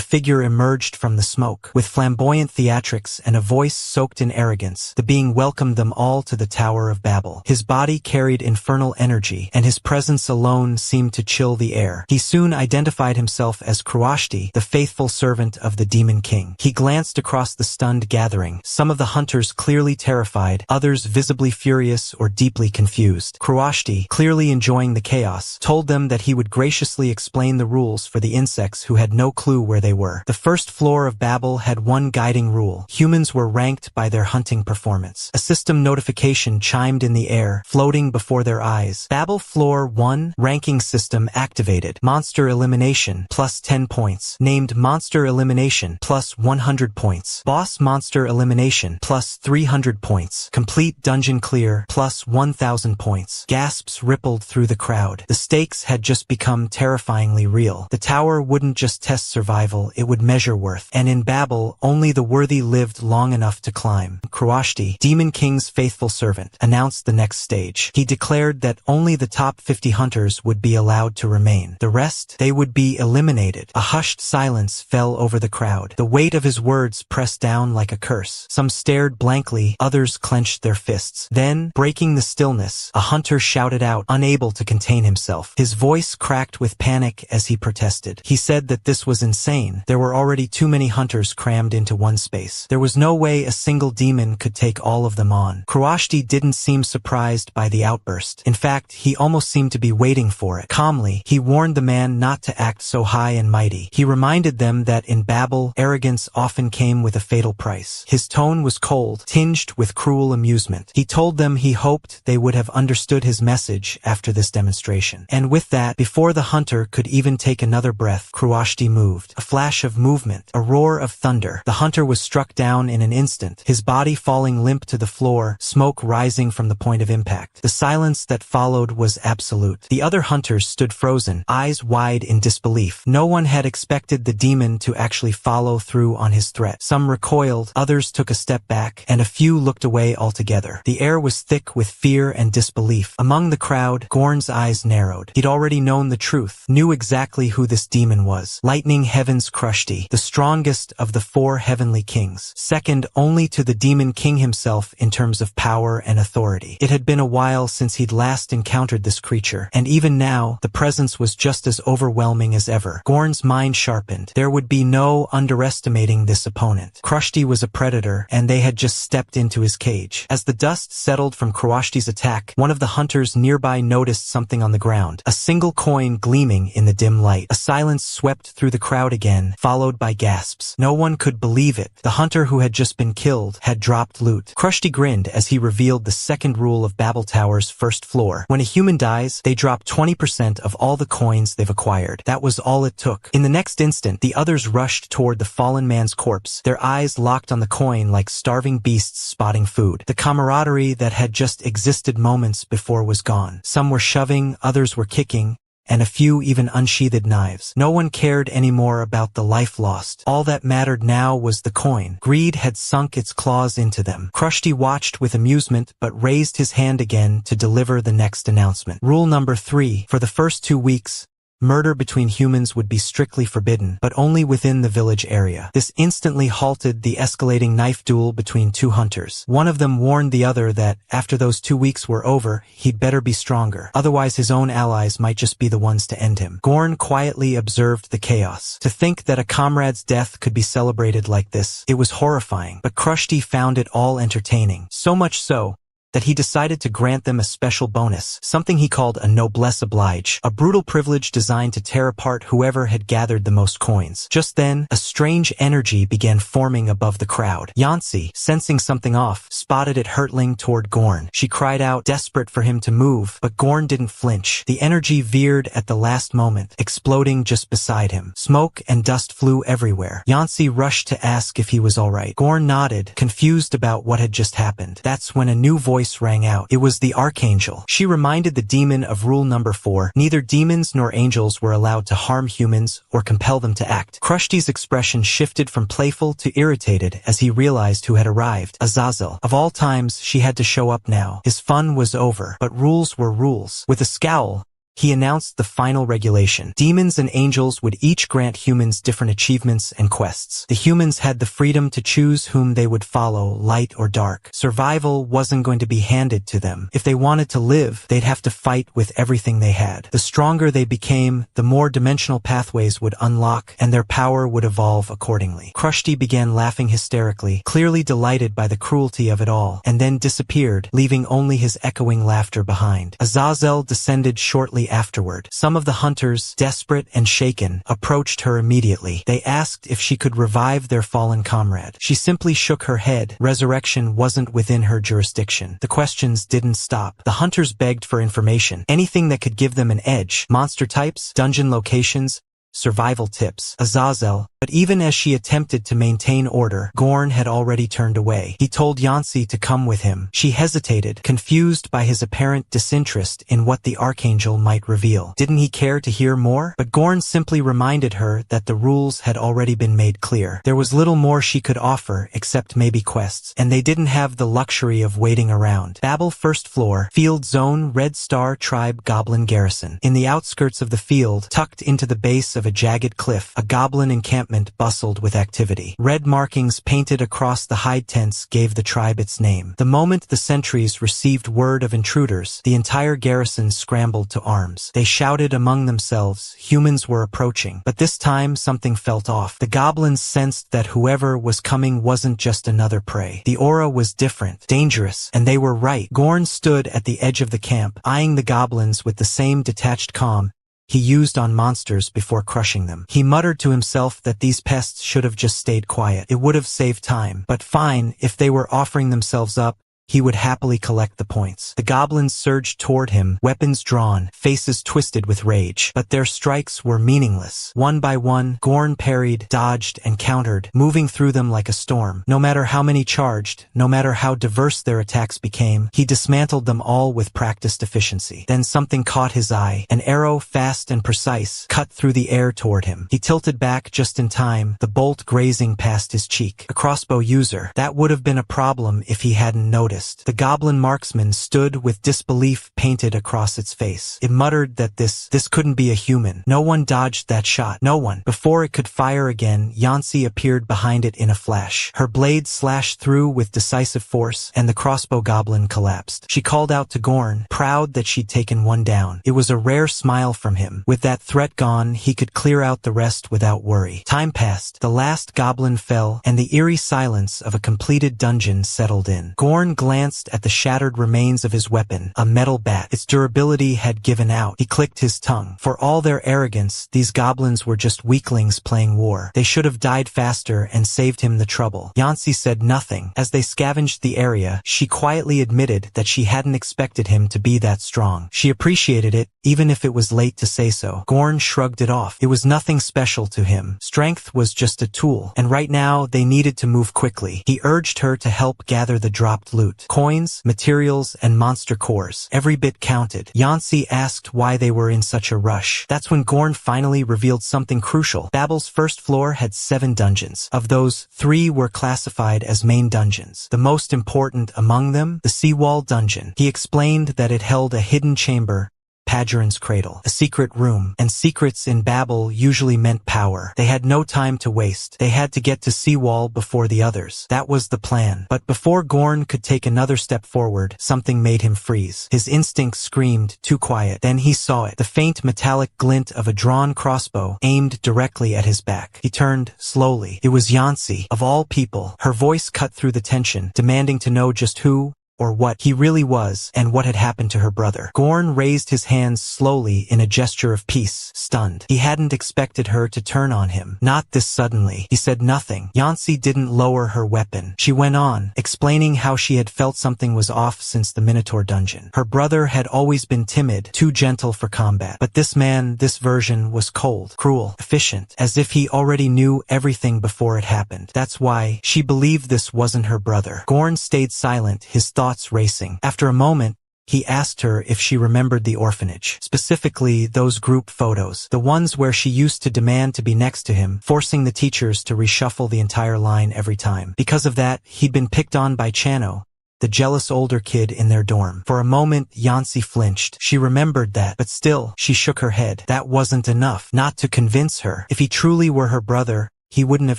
figure emerged from the smoke. With flamboyant theatrics and a voice soaked in arrogance, the being welcomed them all to the Tower of Babel. His body carried infernal energy, and his presence alone seemed to chill the air. He soon identified himself as Kruashti, the faithful servant of the Demon King. He glanced across the stunned gathering, some of the hunters clearly terrified, others visibly furious or deeply confused. Kruashti, clearly enjoying the chaos, told them that he would graciously explain the rules for the insects who had no clue where they were. The first floor of Babel had one guiding rule. Humans were ranked by their hunting performance. A system notification chimed in the air, floating before their eyes. Babel Floor 1, ranking system activated. Monster elimination, plus 10 points. Named Monster Elimination, plus 100 points. Boss Monster Elimination, plus 300 points. Complete Dungeon Clear, plus 1,000 points. Gasps rippled rattled through the crowd. The stakes had just become terrifyingly real. The tower wouldn't just test survival, it would measure worth. And in Babel, only the worthy lived long enough to climb. Croashti, Demon King's faithful servant, announced the next stage. He declared that only the top 50 hunters would be allowed to remain. The rest, they would be eliminated. A hushed silence fell over the crowd. The weight of his words pressed down like a curse. Some stared blankly, others clenched their fists. Then, breaking the stillness, a hunter shouted out, unable to contain himself. His voice cracked with panic as he protested. He said that this was insane. There were already too many hunters crammed into one space. There was no way a single demon could take all of them on. Croashti didn't seem surprised by the outburst. In fact, he almost seemed to be waiting for it. Calmly, he warned the man not to act so high and mighty. He reminded them that in Babel, arrogance often came with a fatal price. His tone was cold, tinged with cruel amusement. He told them he hoped they would have understood his message after this demonstration. And with that, before the hunter could even take another breath, Croashti moved. A flash of movement, a roar of thunder. The hunter was struck down in an instant, his body falling limp to the floor, smoke rising from the point of impact. The silence that followed was absolute. The other hunters stood frozen, eyes wide in disbelief. No one had expected the demon to actually follow through on his threat. Some recoiled, others took a step back, and a few looked away altogether. The air was thick with fear and disbelief. Among the crowd, Gorn's eyes narrowed. He'd already known the truth, knew exactly who this demon was. Lightning Heaven's Croashti, the strongest of the 4 heavenly kings, second only to the Demon King himself in terms of power and authority. It had been a while since he'd last encountered this creature, and even now, the presence was just as overwhelming as ever. Gorn's mind sharpened. There would be no underestimating this opponent. Croashti was a predator, and they had just stepped into his cage. As the dust settled from Croashti's attack, one of the hunters nearby noticed something on the ground, a single coin gleaming in the dim light. A silence swept through the crowd again, followed by gasps. No one could believe it. The hunter who had just been killed had dropped loot. Croashti grinned as he revealed the second rule of Babel Tower's first floor. When a human dies, they drop 20% of all the coins they've acquired. That was all it took. In the next instant, the others rushed toward the fallen man's corpse, their eyes locked on the coin like starving beasts spotting food. The camaraderie that had just existed moments before was gone. Some were shoving, others were kicking, and a few even unsheathed knives. No one cared anymore about the life lost. All that mattered now was the coin. Greed had sunk its claws into them. Croashti watched with amusement, but raised his hand again to deliver the next announcement. Rule number 3. For the first 2 weeks, murder between humans would be strictly forbidden, but only within the village area. This instantly halted the escalating knife duel between 2 hunters. One of them warned the other that, after those 2 weeks were over, he'd better be stronger. Otherwise his own allies might just be the ones to end him. Gorn quietly observed the chaos. To think that a comrade's death could be celebrated like this, it was horrifying. But Croashti found it all entertaining. So much so, that he decided to grant them a special bonus, something he called a noblesse oblige, a brutal privilege designed to tear apart whoever had gathered the most coins. Just then, a strange energy began forming above the crowd. Yancy, sensing something off, spotted it hurtling toward Gorn. She cried out, desperate for him to move, but Gorn didn't flinch. The energy veered at the last moment, exploding just beside him. Smoke and dust flew everywhere. Yancy rushed to ask if he was all right. Gorn nodded, confused about what had just happened. That's when a new voice rang out. It was the Archangel. She reminded the demon of rule number 4. Neither demons nor angels were allowed to harm humans or compel them to act. Croashti's expression shifted from playful to irritated as he realized who had arrived. Azazel. Of all times, she had to show up now. His fun was over, but rules were rules. With a scowl, he announced the final regulation. Demons and angels would each grant humans different achievements and quests. The humans had the freedom to choose whom they would follow, light or dark. Survival wasn't going to be handed to them. If they wanted to live, they'd have to fight with everything they had. The stronger they became, the more dimensional pathways would unlock, and their power would evolve accordingly. Croashti began laughing hysterically, clearly delighted by the cruelty of it all, and then disappeared, leaving only his echoing laughter behind. Azazel descended shortly afterward. Some of the hunters, desperate and shaken, approached her immediately. They asked if she could revive their fallen comrade. She simply shook her head. Resurrection wasn't within her jurisdiction. The questions didn't stop. The hunters begged for information, anything that could give them an edge. Monster types, dungeon locations, survival tips, Azazel. But even as she attempted to maintain order, Gorn had already turned away. He told Yancy to come with him. She hesitated, confused by his apparent disinterest in what the Archangel might reveal. Didn't he care to hear more? But Gorn simply reminded her that the rules had already been made clear. There was little more she could offer except maybe quests, and they didn't have the luxury of waiting around. Babel First Floor, Field Zone, Red Star Tribe Goblin Garrison. In the outskirts of the field, tucked into the base of a jagged cliff, a goblin encampment bustled with activity. Red markings painted across the hide tents gave the tribe its name. The moment the sentries received word of intruders, the entire garrison scrambled to arms. They shouted among themselves, humans were approaching. But this time something felt off. The goblins sensed that whoever was coming wasn't just another prey. The aura was different, dangerous, and they were right. Gorn stood at the edge of the camp, eyeing the goblins with the same detached calm he used on monsters before crushing them. He muttered to himself that these pests should have just stayed quiet. It would have saved time. But fine, if they were offering themselves up, he would happily collect the points. The goblins surged toward him, weapons drawn, faces twisted with rage. But their strikes were meaningless. One by one, Gorn parried, dodged, and countered, moving through them like a storm. No matter how many charged, no matter how diverse their attacks became, he dismantled them all with practiced efficiency. Then something caught his eye. An arrow, fast and precise, cut through the air toward him. He tilted back just in time, the bolt grazing past his cheek. A crossbow user. That would have been a problem if he hadn't noticed. The goblin marksman stood with disbelief painted across its face. It muttered that this couldn't be a human. No one dodged that shot. No one. Before it could fire again, Yancy appeared behind it in a flash. Her blade slashed through with decisive force, and the crossbow goblin collapsed. She called out to Gorn, proud that she'd taken one down. It was a rare smile from him. With that threat gone, he could clear out the rest without worry. Time passed. The last goblin fell, and the eerie silence of a completed dungeon settled in. Gorn glanced at the shattered remains of his weapon, a metal bat. Its durability had given out. He clicked his tongue. For all their arrogance, these goblins were just weaklings playing war. They should have died faster and saved him the trouble. Yancy said nothing. As they scavenged the area, she quietly admitted that she hadn't expected him to be that strong. She appreciated it, even if it was late to say so. Gorn shrugged it off. It was nothing special to him. Strength was just a tool, and right now they needed to move quickly. He urged her to help gather the dropped loot. Coins, materials, and monster cores. Every bit counted. Yancy asked why they were in such a rush. That's when Gorn finally revealed something crucial. Babel's first floor had 7 dungeons. Of those, 3 were classified as main dungeons. The most important among them, the Seawall dungeon. He explained that it held a hidden chamber, Pageron's Cradle, a secret room, and secrets in Babel usually meant power. They had no time to waste. They had to get to Seawall before the others. That was the plan. But before Gorn could take another step forward, something made him freeze. His instinct screamed, too quiet. Then he saw it, the faint metallic glint of a drawn crossbow aimed directly at his back. He turned slowly. It was Yancy, of all people. Her voice cut through the tension, demanding to know just who or what he really was, and what had happened to her brother. Gorn raised his hands slowly in a gesture of peace, stunned. He hadn't expected her to turn on him. Not this suddenly. He said nothing. Yancy didn't lower her weapon. She went on, explaining how she had felt something was off since the Minotaur dungeon. Her brother had always been timid, too gentle for combat. But this man, this version, was cold, cruel, efficient, as if he already knew everything before it happened. That's why she believed this wasn't her brother. Gorn stayed silent, his thoughts racing. After a moment, he asked her if she remembered the orphanage, specifically those group photos, the ones where she used to demand to be next to him, forcing the teachers to reshuffle the entire line every time. Because of that, he'd been picked on by Chano, the jealous older kid in their dorm. For a moment, Yancy flinched. She remembered that, but still, she shook her head. That wasn't enough. Not to convince her. If he truly were her brother, he wouldn't have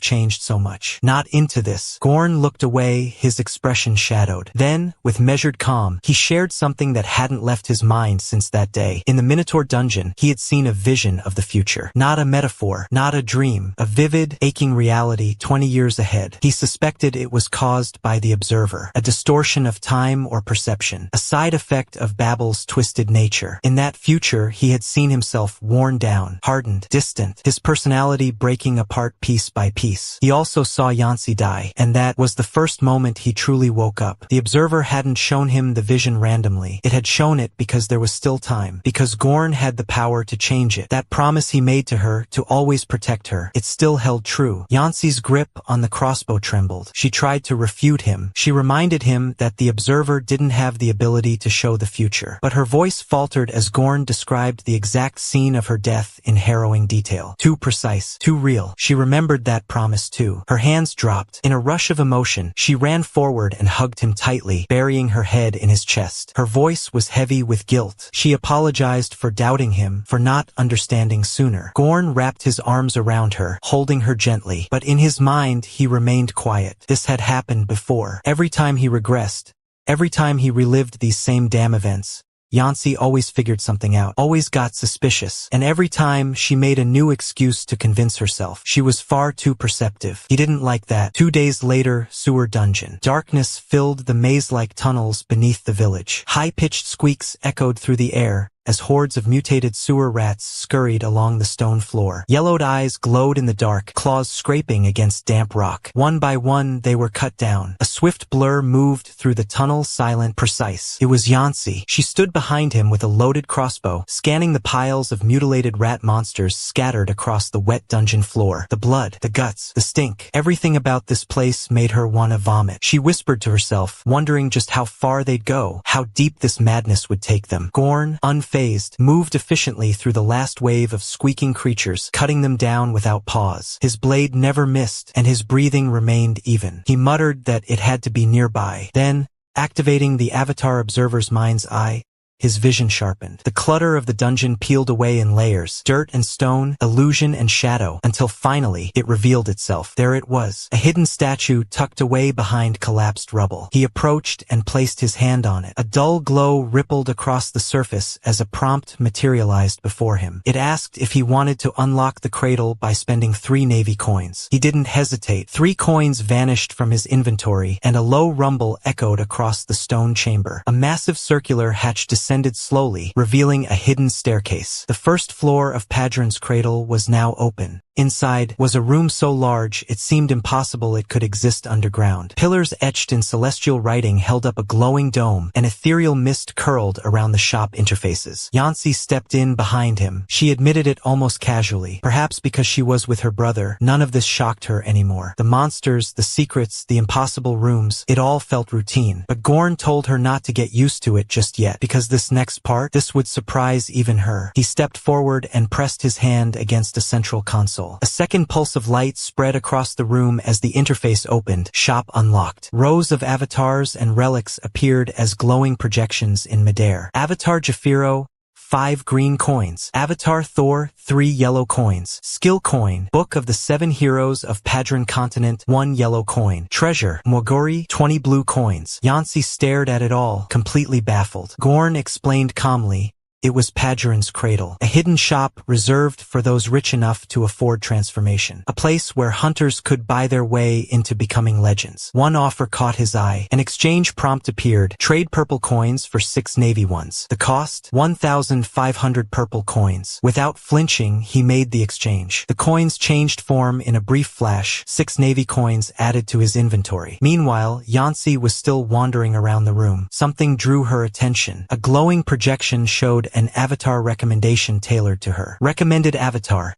changed so much. Not into this. Gorn looked away, his expression shadowed. Then, with measured calm, he shared something that hadn't left his mind since that day. In the Minotaur dungeon, he had seen a vision of the future. Not a metaphor, not a dream, a vivid, aching reality 20 years ahead. He suspected it was caused by the observer, a distortion of time or perception, a side effect of Babel's twisted nature. In that future, he had seen himself worn down, hardened, distant, his personality breaking apart piece piece by piece. He also saw Yancy die, and that was the first moment he truly woke up. The observer hadn't shown him the vision randomly. It had shown it because there was still time, because Gorn had the power to change it. That promise he made to her, to always protect her, it still held true. Yancy's grip on the crossbow trembled. She tried to refute him. She reminded him that the observer didn't have the ability to show the future. But her voice faltered as Gorn described the exact scene of her death in harrowing detail. Too precise, too real. She remembered that promise too. Her hands dropped. In a rush of emotion, she ran forward and hugged him tightly, burying her head in his chest. Her voice was heavy with guilt. She apologized for doubting him, for not understanding sooner. Gorn wrapped his arms around her, holding her gently, but in his mind he remained quiet. This had happened before. Every time he regressed, every time he relived these same damn events, Yancy always figured something out, always got suspicious, and every time she made a new excuse to convince herself. She was far too perceptive. He didn't like that. 2 days later, sewer dungeon. Darkness filled the maze-like tunnels beneath the village. High-pitched squeaks echoed through the air as hordes of mutated sewer rats scurried along the stone floor. Yellowed eyes glowed in the dark, claws scraping against damp rock. One by one, they were cut down. A swift blur moved through the tunnel, silent, precise. It was Yancy. She stood behind him with a loaded crossbow, scanning the piles of mutilated rat monsters scattered across the wet dungeon floor. The blood, the guts, the stink. Everything about this place made her want to vomit. She whispered to herself, wondering just how far they'd go, how deep this madness would take them. Gorn, unfazed, moved efficiently through the last wave of squeaking creatures, cutting them down without pause. His blade never missed, and his breathing remained even. He muttered that it had to be nearby. Then, activating the Avatar Observer's mind's eye, his vision sharpened. The clutter of the dungeon peeled away in layers, dirt and stone, illusion and shadow, until finally it revealed itself. There it was, a hidden statue tucked away behind collapsed rubble. He approached and placed his hand on it. A dull glow rippled across the surface as a prompt materialized before him. It asked if he wanted to unlock the cradle by spending 3 navy coins. He didn't hesitate. 3 coins vanished from his inventory, and a low rumble echoed across the stone chamber. A massive circular hatch descended slowly, revealing a hidden staircase. The first floor of Padron's cradle was now open. Inside was a room so large it seemed impossible it could exist underground. Pillars etched in celestial writing held up a glowing dome, and ethereal mist curled around the shop interfaces. Yancy stepped in behind him. She admitted it almost casually. Perhaps because she was with her brother, none of this shocked her anymore. The monsters, the secrets, the impossible rooms, it all felt routine. But Gorn told her not to get used to it just yet, because this next part, this would surprise even her. He stepped forward and pressed his hand against a central console. A second pulse of light spread across the room as the interface opened. Shop unlocked. Rows of avatars and relics appeared as glowing projections in midair. Avatar Jafiro, 5 green coins. Avatar Thor, 3 yellow coins. Skill coin. Book of the 7 Heroes of Padron Continent, 1 yellow coin. Treasure. Mogori, 20 blue coins. Yancy stared at it all, completely baffled. Gorn explained calmly, it was Padron's cradle, a hidden shop reserved for those rich enough to afford transformation. A place where hunters could buy their way into becoming legends. One offer caught his eye. An exchange prompt appeared. Trade purple coins for 6 navy ones. The cost? 1,500 purple coins. Without flinching, he made the exchange. The coins changed form in a brief flash. 6 navy coins added to his inventory. Meanwhile, Yancy was still wandering around the room. Something drew her attention. A glowing projection showed an avatar recommendation tailored to her. Recommended avatar,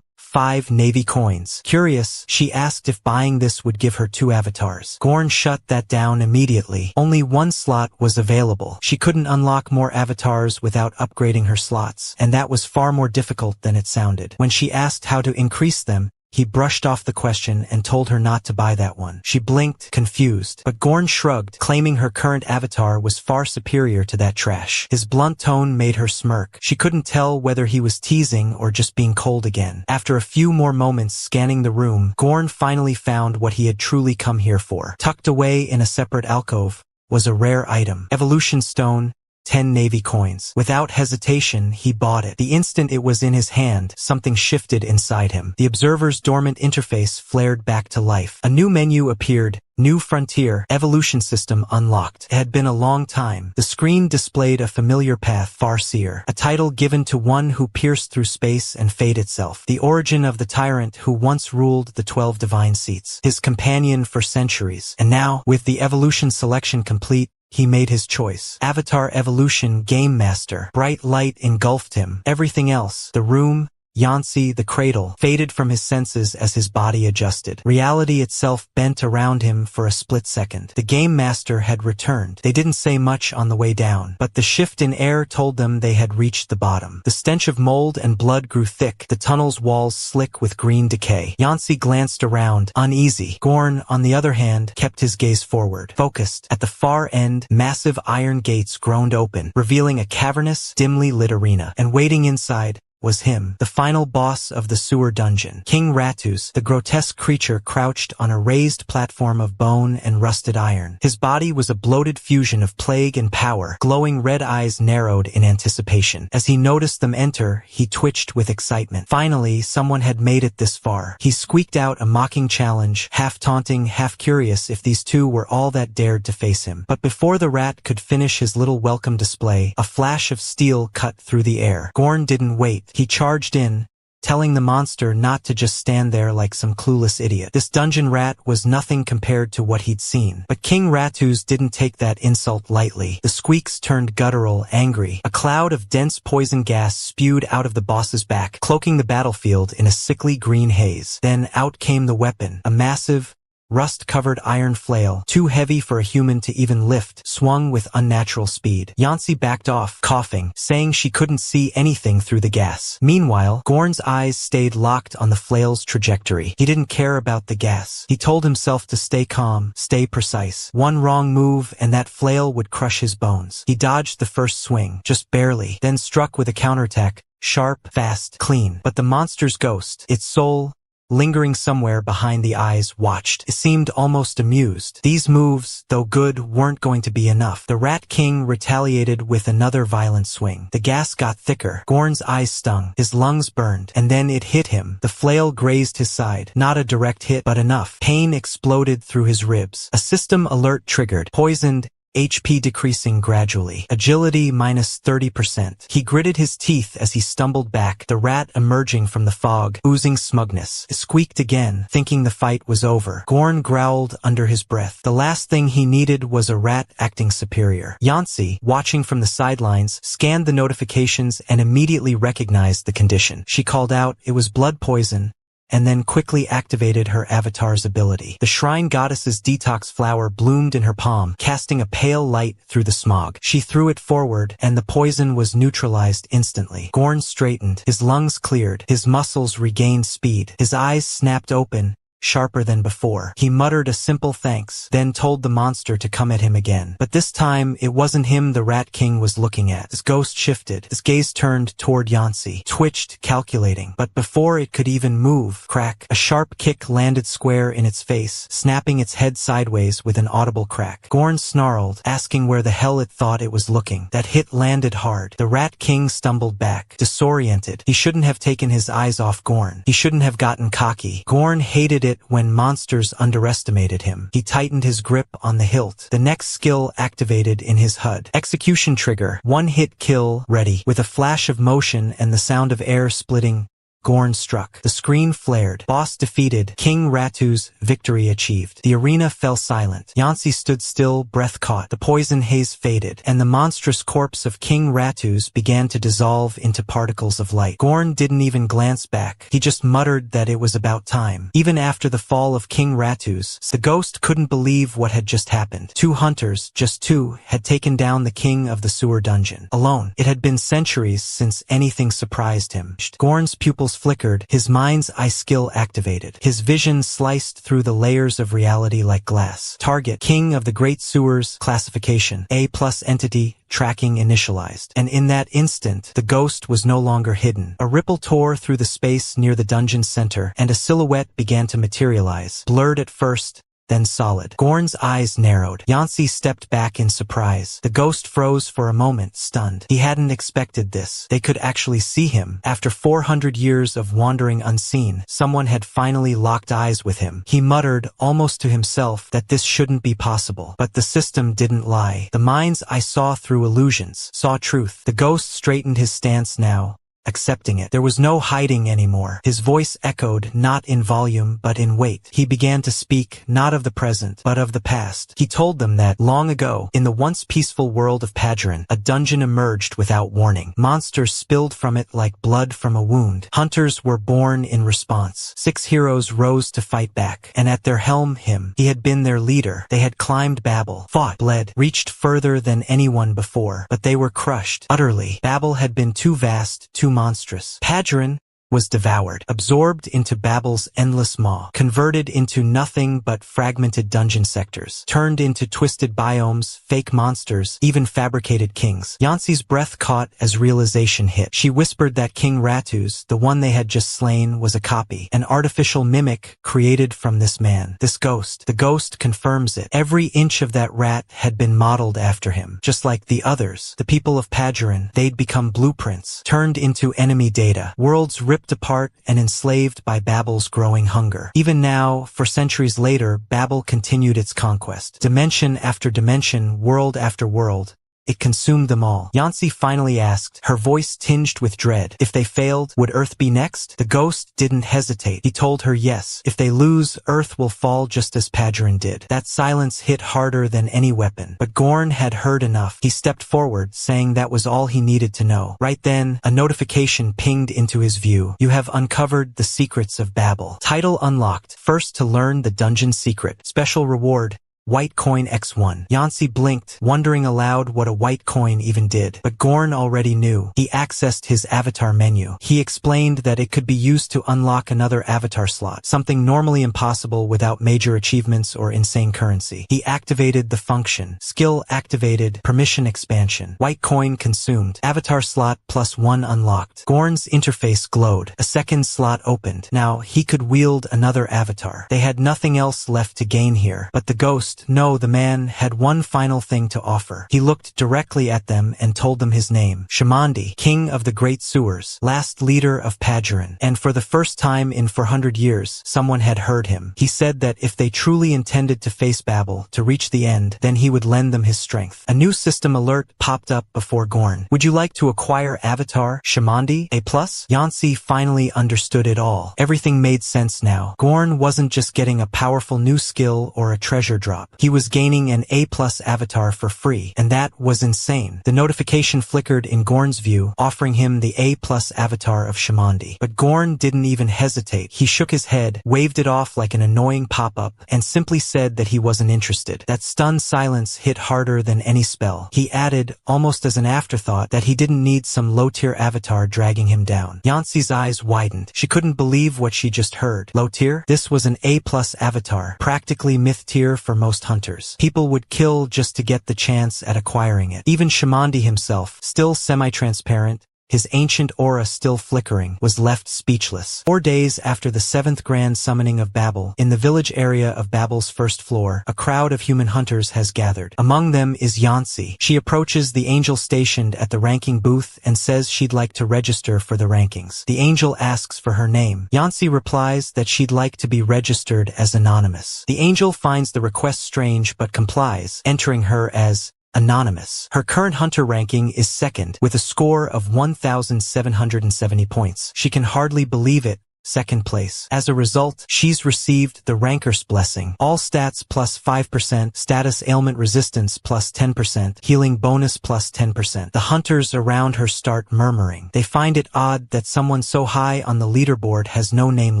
5 navy coins. Curious, she asked if buying this would give her 2 avatars. Gorn shut that down immediately. Only 1 slot was available. She couldn't unlock more avatars without upgrading her slots, and that was far more difficult than it sounded. When she asked how to increase them, he brushed off the question and told her not to buy that one. She blinked, confused, but Gorn shrugged, claiming her current avatar was far superior to that trash. His blunt tone made her smirk. She couldn't tell whether he was teasing or just being cold again. After a few more moments scanning the room, Gorn finally found what he had truly come here for. Tucked away in a separate alcove was a rare item. Evolution Stone, 10 navy coins. Without hesitation, he bought it. The instant it was in his hand, something shifted inside him. The observer's dormant interface flared back to life. A new menu appeared. New Frontier, Evolution System unlocked. It had been a long time. The screen displayed a familiar path, Farseer, a title given to one who pierced through space and fate itself. The origin of the tyrant who once ruled the 12 divine seats. His companion for centuries. And now, with the evolution selection complete, he made his choice. Avatar Evolution Game Master. Bright light engulfed him. Everything else, the room, Yancy, the cradle, faded from his senses as his body adjusted. Reality itself bent around him for a split second. The Game Master had returned. They didn't say much on the way down, but the shift in air told them they had reached the bottom. The stench of mold and blood grew thick, the tunnel's walls slick with green decay. Yancy glanced around, uneasy. Gorn, on the other hand, kept his gaze forward, focused. At the far end, massive iron gates groaned open, revealing a cavernous, dimly lit arena. And waiting inside was him, the final boss of the sewer dungeon. King Ratus, the grotesque creature crouched on a raised platform of bone and rusted iron. His body was a bloated fusion of plague and power. Glowing red eyes narrowed in anticipation. As he noticed them enter, he twitched with excitement. Finally, someone had made it this far. He squeaked out a mocking challenge, half taunting, half curious if these two were all that dared to face him. But before the rat could finish his little welcome display, a flash of steel cut through the air. Gorn didn't wait. He charged in, telling the monster not to just stand there like some clueless idiot. This dungeon rat was nothing compared to what he'd seen. But King Ratus didn't take that insult lightly. The squeaks turned guttural, angry. A cloud of dense poison gas spewed out of the boss's back, cloaking the battlefield in a sickly green haze. Then out came the weapon, a massive, rust-covered iron flail, too heavy for a human to even lift, swung with unnatural speed. Yancy backed off, coughing, saying she couldn't see anything through the gas. Meanwhile, Gorn's eyes stayed locked on the flail's trajectory. He didn't care about the gas. He told himself to stay calm, stay precise. One wrong move, and that flail would crush his bones. He dodged the first swing, just barely, then struck with a counterattack, sharp, fast, clean. But the monster's ghost, its soul, lingering somewhere behind the eyes, watched. It seemed almost amused. These moves, though good, weren't going to be enough. The Rat King retaliated with another violent swing. The gas got thicker. Gorn's eyes stung. His lungs burned. And then it hit him. The flail grazed his side. Not a direct hit, but enough. Pain exploded through his ribs. A system alert triggered. Poisoned. HP decreasing gradually. Agility minus 30%. He gritted his teeth as he stumbled back, the rat emerging from the fog, oozing smugness. It squeaked again, thinking the fight was over. Gorn growled under his breath. The last thing he needed was a rat acting superior. Yancy, watching from the sidelines, scanned the notifications and immediately recognized the condition. She called out it was blood poison, and then quickly activated her avatar's ability. The shrine goddess's detox flower bloomed in her palm, casting a pale light through the smog. She threw it forward, and the poison was neutralized instantly. Gorn straightened, his lungs cleared, his muscles regained speed, his eyes snapped open, sharper than before. He muttered a simple thanks, then told the monster to come at him again. But this time, it wasn't him the Rat King was looking at. His ghost shifted. His gaze turned toward Yancy, twitched, calculating. But before it could even move, crack, a sharp kick landed square in its face, snapping its head sideways with an audible crack. Gorn snarled, asking where the hell it thought it was looking. That hit landed hard. The Rat King stumbled back, disoriented. He shouldn't have taken his eyes off Gorn. He shouldn't have gotten cocky. Gorn hated it when monsters underestimated him. He tightened his grip on the hilt. The next skill activated in his HUD. Execution trigger. One hit kill, ready. With a flash of motion and the sound of air splitting, Gorn struck. The screen flared. Boss defeated. King Ratus, victory achieved. The arena fell silent. Yancy stood still, breath caught. The poison haze faded, and the monstrous corpse of King Ratus began to dissolve into particles of light. Gorn didn't even glance back. He just muttered that it was about time. Even after the fall of King Ratus, the ghost couldn't believe what had just happened. 2 hunters, just 2, had taken down the king of the sewer dungeon. Alone. It had been centuries since anything surprised him. Gorn's pupils flickered, his mind's eye skill activated. His vision sliced through the layers of reality like glass. Target, King of the Great Sewers, classification, A+ entity, tracking initialized. And in that instant, the ghost was no longer hidden. A ripple tore through the space near the dungeon's center, and a silhouette began to materialize. Blurred at first, then solid. Gorn's eyes narrowed. Yancy stepped back in surprise. The ghost froze for a moment, stunned. He hadn't expected this. They could actually see him. After 400 years of wandering unseen, someone had finally locked eyes with him. He muttered, almost to himself, that this shouldn't be possible. But the system didn't lie. The minds I saw through illusions saw truth. The ghost straightened his stance now, accepting it. There was no hiding anymore. His voice echoed, not in volume but in weight. He began to speak, not of the present, but of the past. He told them that, long ago, in the once peaceful world of Pageron, a dungeon emerged without warning. Monsters spilled from it like blood from a wound. Hunters were born in response. 6 heroes rose to fight back, and at their helm him. He had been their leader. They had climbed Babel, fought, bled, reached further than anyone before, but they were crushed, utterly. Babel had been too vast, too monstrous. Pageron was devoured, absorbed into Babel's endless maw, converted into nothing but fragmented dungeon sectors, turned into twisted biomes, fake monsters, even fabricated kings. Yancy's breath caught as realization hit. She whispered that King Ratu's, the one they had just slain, was a copy, an artificial mimic created from this man, this ghost. The ghost confirms it. Every inch of that rat had been modeled after him, just like the others. The people of Pageron, they'd become blueprints, turned into enemy data, worlds ripped apart and enslaved by Babel's growing hunger. Even now, for centuries later, Babel continued its conquest. Dimension after dimension, world after world. It consumed them all. Yancy finally asked, her voice tinged with dread, if they failed, would Earth be next? The ghost didn't hesitate. He told her yes. If they lose, Earth will fall just as Pageron did. That silence hit harder than any weapon. But Gorn had heard enough. He stepped forward, saying that was all he needed to know. Right then, a notification pinged into his view. You have uncovered the secrets of Babel. Title unlocked. First to learn the dungeon secret. Special reward. White coin X1. Yancy blinked, wondering aloud what a white coin even did. But Gorn already knew. He accessed his avatar menu. He explained that it could be used to unlock another avatar slot, something normally impossible without major achievements or insane currency. He activated the function. Skill activated. Permission expansion. White coin consumed. Avatar slot +1 unlocked. Gorn's interface glowed. A second slot opened. Now he could wield another avatar. They had nothing else left to gain here. But the ghost, no, the man, had one final thing to offer. He looked directly at them and told them his name. Shamandi, king of the great sewers, last leader of Pageron. And for the first time in 400 years, someone had heard him. He said that if they truly intended to face Babel, to reach the end, then he would lend them his strength. A new system alert popped up before Gorn. Would you like to acquire Avatar, Shamandi, A+? Yancy finally understood it all. Everything made sense now. Gorn wasn't just getting a powerful new skill or a treasure drop. He was gaining an A+ avatar for free, and that was insane. The notification flickered in Gorn's view, offering him the A+ avatar of Shamandi. But Gorn didn't even hesitate. He shook his head, waved it off like an annoying pop-up, and simply said that he wasn't interested. That stunned silence hit harder than any spell. He added, almost as an afterthought, that he didn't need some low-tier avatar dragging him down. Yancy's eyes widened. She couldn't believe what she just heard. Low-tier? This was an A+ avatar, practically myth-tier for most hunters. People would kill just to get the chance at acquiring it. Even Shamandi himself, still semi-transparent, his ancient aura still flickering, was left speechless. 4 days after the 7th grand summoning of Babel, in the village area of Babel's first floor, a crowd of human hunters has gathered. Among them is Yancy. She approaches the angel stationed at the ranking booth and says she'd like to register for the rankings. The angel asks for her name. Yancy replies that she'd like to be registered as anonymous. The angel finds the request strange but complies, entering her as anonymous. Her current hunter ranking is 2nd, with a score of 1,770 points. She can hardly believe it. 2nd place. As a result, she's received the Ranker's Blessing. All stats +5%, status ailment resistance +10%, healing bonus +10%. The hunters around her start murmuring. They find it odd that someone so high on the leaderboard has no name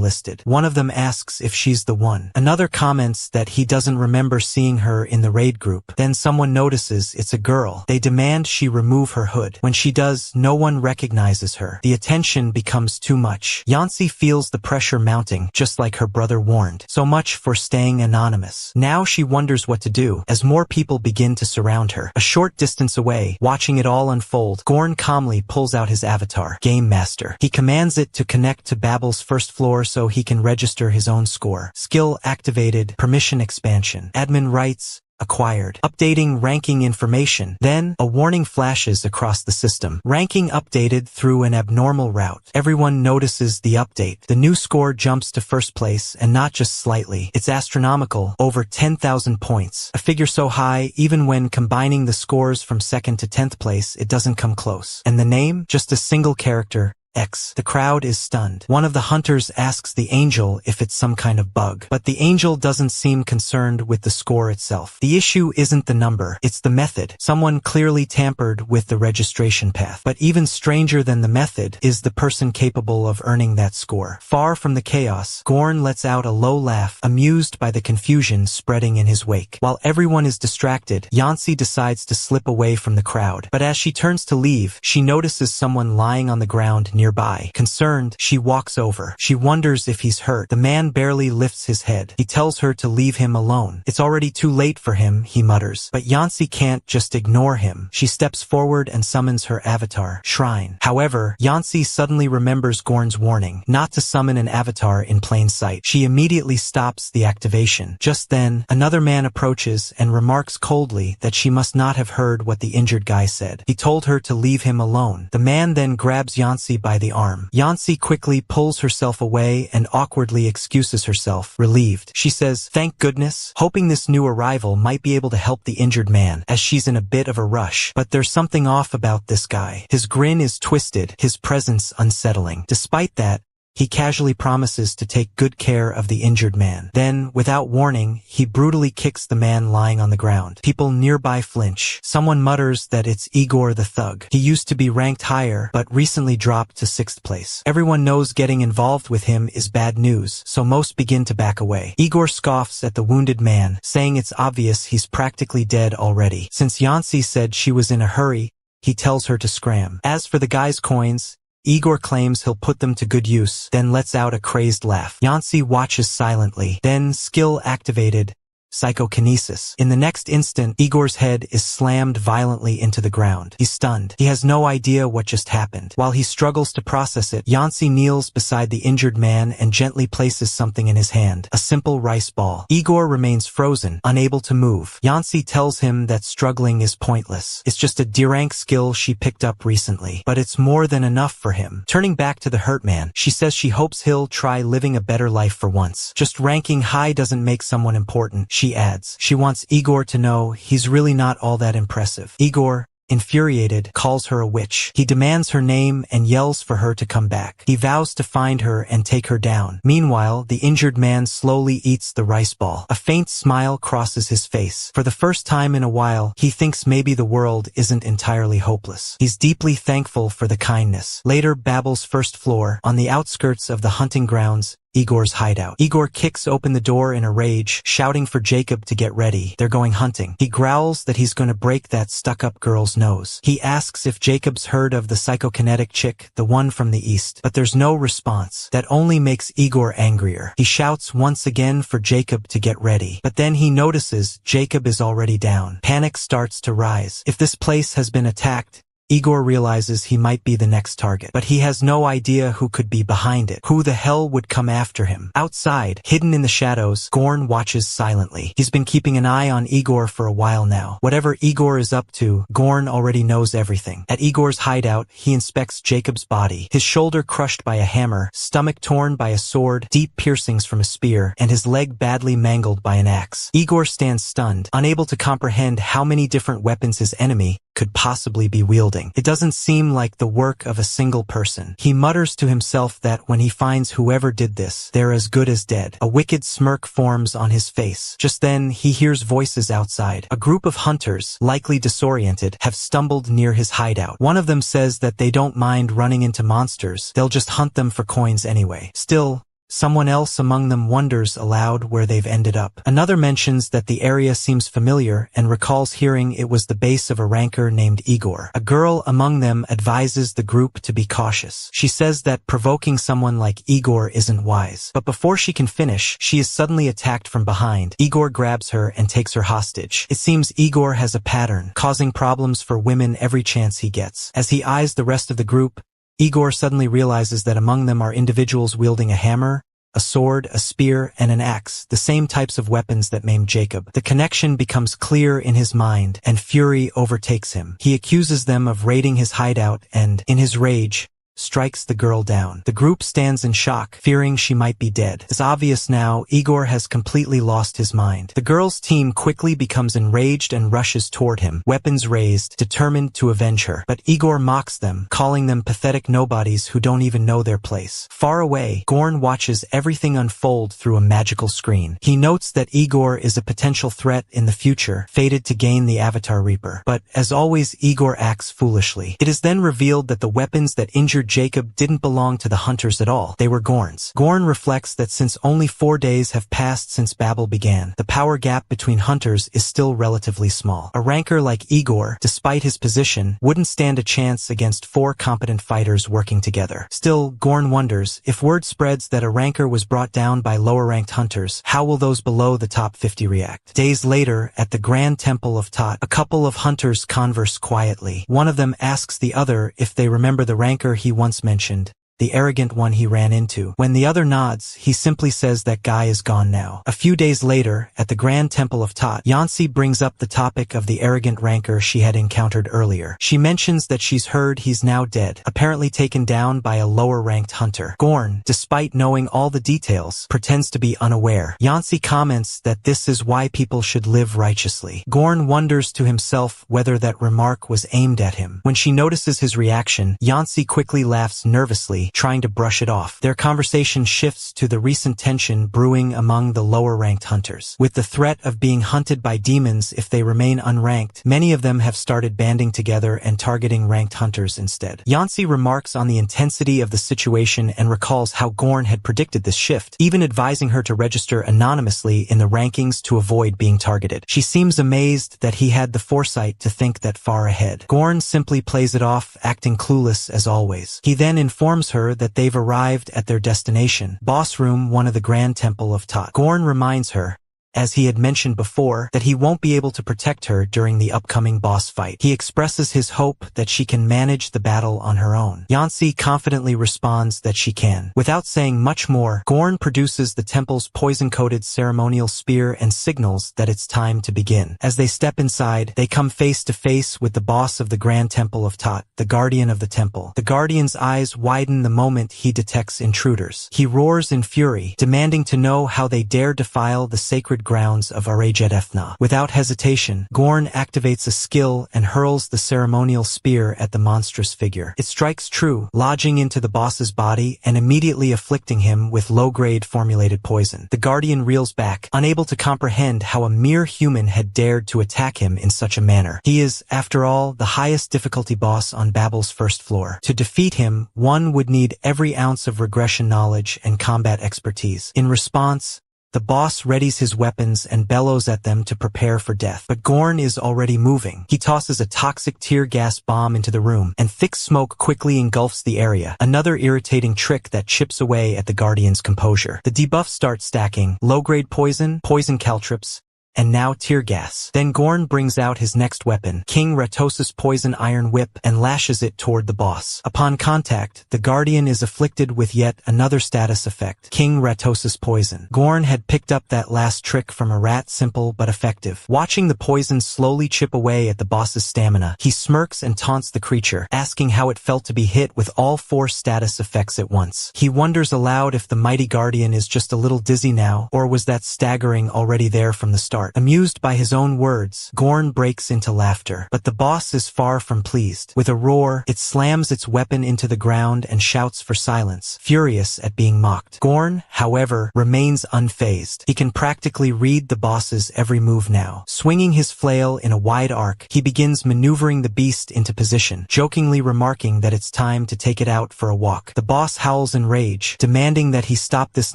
listed. One of them asks if she's the one. Another comments that he doesn't remember seeing her in the raid group. Then someone notices it's a girl. They demand she remove her hood. When she does, no one recognizes her. The attention becomes too much. Yancy feels feels the pressure mounting, just like her brother warned. So much for staying anonymous. Now she wonders what to do, as more people begin to surround her. A short distance away, watching it all unfold, Gorn calmly pulls out his avatar, Game Master. He commands it to connect to Babel's first floor so he can register his own score. Skill activated, permission expansion. Admin rights acquired. Updating ranking information. Then, a warning flashes across the system. Ranking updated through an abnormal route. Everyone notices the update. The new score jumps to first place, and not just slightly. It's astronomical, over 10,000 points. A figure so high, even when combining the scores from 2nd to 10th place, it doesn't come close. And the name? Just a single character. X. The crowd is stunned. One of the hunters asks the angel if it's some kind of bug, but the angel doesn't seem concerned with the score itself. The issue isn't the number, it's the method. Someone clearly tampered with the registration path. But even stranger than the method is the person capable of earning that score. Far from the chaos, Gorn lets out a low laugh, amused by the confusion spreading in his wake. While everyone is distracted, Yancy decides to slip away from the crowd. But as she turns to leave, she notices someone lying on the ground nearby. Concerned, she walks over. She wonders if he's hurt. The man barely lifts his head. He tells her to leave him alone. It's already too late for him, he mutters. But Yancy can't just ignore him. She steps forward and summons her avatar, Shrine. However, Yancy suddenly remembers Gorn's warning, not to summon an avatar in plain sight. She immediately stops the activation. Just then, another man approaches and remarks coldly that she must not have heard what the injured guy said. He told her to leave him alone. The man then grabs Yancy by the arm. Yancy quickly pulls herself away and awkwardly excuses herself, relieved. She says, "Thank goodness," hoping this new arrival might be able to help the injured man, as she's in a bit of a rush. But there's something off about this guy. His grin is twisted, his presence unsettling. Despite that, he casually promises to take good care of the injured man. Then, without warning, he brutally kicks the man lying on the ground. People nearby flinch. Someone mutters that it's Igor the thug. He used to be ranked higher, but recently dropped to 6th place. Everyone knows getting involved with him is bad news, so most begin to back away. Igor scoffs at the wounded man, saying it's obvious he's practically dead already. Since Yancy said she was in a hurry, he tells her to scram. As for the guy's coins, Igor claims he'll put them to good use, then lets out a crazed laugh. Yancy watches silently. Then, skill activated, psychokinesis. In the next instant, Igor's head is slammed violently into the ground. He's stunned. He has no idea what just happened. While he struggles to process it, Yancy kneels beside the injured man and gently places something in his hand, a simple rice ball. Igor remains frozen, unable to move. Yancy tells him that struggling is pointless. It's just a D-rank skill she picked up recently, but it's more than enough for him. Turning back to the hurt man, she says she hopes he'll try living a better life for once. Just ranking high doesn't make someone important, she adds. She wants Igor to know he's really not all that impressive. Igor, infuriated, calls her a witch. He demands her name and yells for her to come back. He vows to find her and take her down. Meanwhile, the injured man slowly eats the rice ball. A faint smile crosses his face. For the first time in a while, he thinks maybe the world isn't entirely hopeless. He's deeply thankful for the kindness. Later, Babel's first floor, on the outskirts of the hunting grounds, Igor's hideout. Igor kicks open the door in a rage, shouting for Jacob to get ready. They're going hunting. He growls that he's going to break that stuck-up girl's nose. He asks if Jacob's heard of the psychokinetic chick, the one from the east, but there's no response. That only makes Igor angrier. He shouts once again for Jacob to get ready, but then he notices Jacob is already down. Panic starts to rise. If this place has been attacked, Igor realizes he might be the next target, but he has no idea who could be behind it. Who the hell would come after him? Outside, hidden in the shadows, Gorn watches silently. He's been keeping an eye on Igor for a while now. Whatever Igor is up to, Gorn already knows everything. At Igor's hideout, he inspects Jacob's body, his shoulder crushed by a hammer, stomach torn by a sword, deep piercings from a spear, and his leg badly mangled by an axe. Igor stands stunned, unable to comprehend how many different weapons his enemy could possibly be wielding. It doesn't seem like the work of a single person. He mutters to himself that when he finds whoever did this, they're as good as dead. A wicked smirk forms on his face. Just then, he hears voices outside. A group of hunters, likely disoriented, have stumbled near his hideout. One of them says that they don't mind running into monsters. They'll just hunt them for coins anyway. Still, Someone else among them wonders aloud where they've ended up. Another mentions that the area seems familiar and recalls hearing it was the base of a ranker named Igor. A girl among them advises the group to be cautious. She says that provoking someone like Igor isn't wise. But before she can finish, she is suddenly attacked from behind. Igor grabs her and takes her hostage. It seems Igor has a pattern, causing problems for women every chance he gets. As he eyes the rest of the group, Igor suddenly realizes that among them are individuals wielding a hammer, a sword, a spear, and an axe, the same types of weapons that maimed Jacob. The connection becomes clear in his mind, and fury overtakes him. He accuses them of raiding his hideout and, in his rage, strikes the girl down. The group stands in shock, fearing she might be dead. It's obvious now, Igor has completely lost his mind. The girl's team quickly becomes enraged and rushes toward him, weapons raised, determined to avenge her. But Igor mocks them, calling them pathetic nobodies who don't even know their place. Far away, Gorn watches everything unfold through a magical screen. He notes that Igor is a potential threat in the future, fated to gain the Avatar Reaper. But, as always, Igor acts foolishly. It is then revealed that the weapons that injured Jacob didn't belong to the hunters at all. They were Gorn's. Gorn reflects that since only 4 days have passed since battle began, the power gap between hunters is still relatively small. A ranker like Igor, despite his position, wouldn't stand a chance against 4 competent fighters working together. Still, Gorn wonders, if word spreads that a ranker was brought down by lower-ranked hunters, how will those below the top 50 react? Days later, at the Grand Temple of Tot, a couple of hunters converse quietly. One of them asks the other if they remember the ranker he once mentioned, the arrogant one he ran into. When the other nods, he simply says that guy is gone now. A few days later, at the Grand Temple of Tot, Yancy brings up the topic of the arrogant ranker she had encountered earlier. She mentions that she's heard he's now dead, apparently taken down by a lower-ranked hunter. Gorn, despite knowing all the details, pretends to be unaware. Yancy comments that this is why people should live righteously. Gorn wonders to himself whether that remark was aimed at him. When she notices his reaction, Yancy quickly laughs nervously, trying to brush it off. Their conversation shifts to the recent tension brewing among the lower-ranked hunters. With the threat of being hunted by demons if they remain unranked, many of them have started banding together and targeting ranked hunters instead. Yancy remarks on the intensity of the situation and recalls how Gorn had predicted this shift, even advising her to register anonymously in the rankings to avoid being targeted. She seems amazed that he had the foresight to think that far ahead. Gorn simply plays it off, acting clueless as always. He then informs her that they've arrived at their destination, Boss Room 1 of the Grand Temple of Tot. Gorn reminds her, as he had mentioned before, that he won't be able to protect her during the upcoming boss fight. He expresses his hope that she can manage the battle on her own. Yancy confidently responds that she can. Without saying much more, Gorn produces the temple's poison-coated ceremonial spear and signals that it's time to begin. As they step inside, they come face to face with the boss of the Grand Temple of Tot, the guardian of the temple. The guardian's eyes widen the moment he detects intruders. He roars in fury, demanding to know how they dare defile the sacred grounds of Regressed. Without hesitation, Gorn activates a skill and hurls the ceremonial spear at the monstrous figure. It strikes true, lodging into the boss's body and immediately afflicting him with low-grade formulated poison. The Guardian reels back, unable to comprehend how a mere human had dared to attack him in such a manner. He is, after all, the highest difficulty boss on Babel's first floor. To defeat him, one would need every ounce of regression knowledge and combat expertise. In response, the boss readies his weapons and bellows at them to prepare for death. But Gorn is already moving. He tosses a toxic tear gas bomb into the room, and thick smoke quickly engulfs the area, another irritating trick that chips away at the Guardian's composure. The debuffs start stacking: low-grade poison, poison caltrops, and now tear gas. Then Gorn brings out his next weapon, King Ratos's poison iron whip, and lashes it toward the boss. Upon contact, the Guardian is afflicted with yet another status effect, King Ratos's poison. Gorn had picked up that last trick from a rat, simple but effective. Watching the poison slowly chip away at the boss's stamina, he smirks and taunts the creature, asking how it felt to be hit with all 4 status effects at once. He wonders aloud if the mighty Guardian is just a little dizzy now, or was that staggering already there from the start. start. Amused by his own words, Gorn breaks into laughter. But the boss is far from pleased. With a roar, it slams its weapon into the ground and shouts for silence, furious at being mocked. Gorn, however, remains unfazed. He can practically read the boss's every move now. Swinging his flail in a wide arc, he begins maneuvering the beast into position, jokingly remarking that it's time to take it out for a walk. The boss howls in rage, demanding that he stop this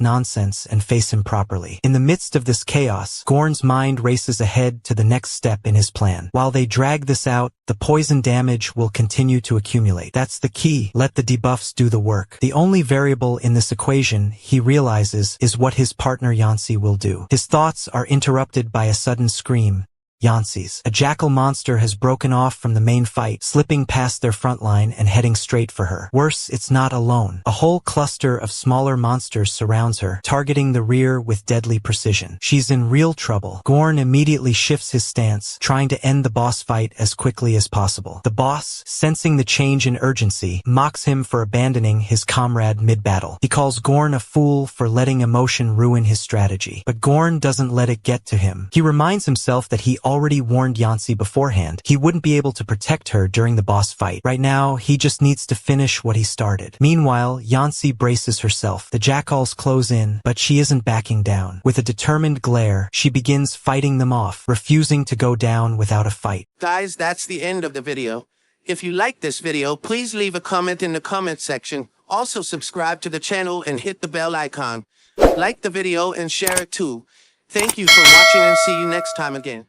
nonsense and face him properly. In the midst of this chaos, Gorn's mind races ahead to the next step in his plan. While they drag this out, the poison damage will continue to accumulate. That's the key. Let the debuffs do the work. The only variable in this equation, he realizes, is what his partner Yancy will do. His thoughts are interrupted by a sudden scream. Yancey's. A jackal monster has broken off from the main fight, slipping past their front line and heading straight for her. Worse, it's not alone. A whole cluster of smaller monsters surrounds her, targeting the rear with deadly precision. She's in real trouble. Gorn immediately shifts his stance, trying to end the boss fight as quickly as possible. The boss, sensing the change in urgency, mocks him for abandoning his comrade mid-battle. He calls Gorn a fool for letting emotion ruin his strategy. But Gorn doesn't let it get to him. He reminds himself that he already warned Yancy beforehand. He wouldn't be able to protect her during the boss fight. Right now, he just needs to finish what he started. Meanwhile, Yancy braces herself. The jackals close in, but she isn't backing down. With a determined glare, she begins fighting them off, refusing to go down without a fight. Guys, that's the end of the video. If you like this video, please leave a comment in the comment section. Also subscribe to the channel and hit the bell icon. Like the video and share it too. Thank you for watching and see you next time again.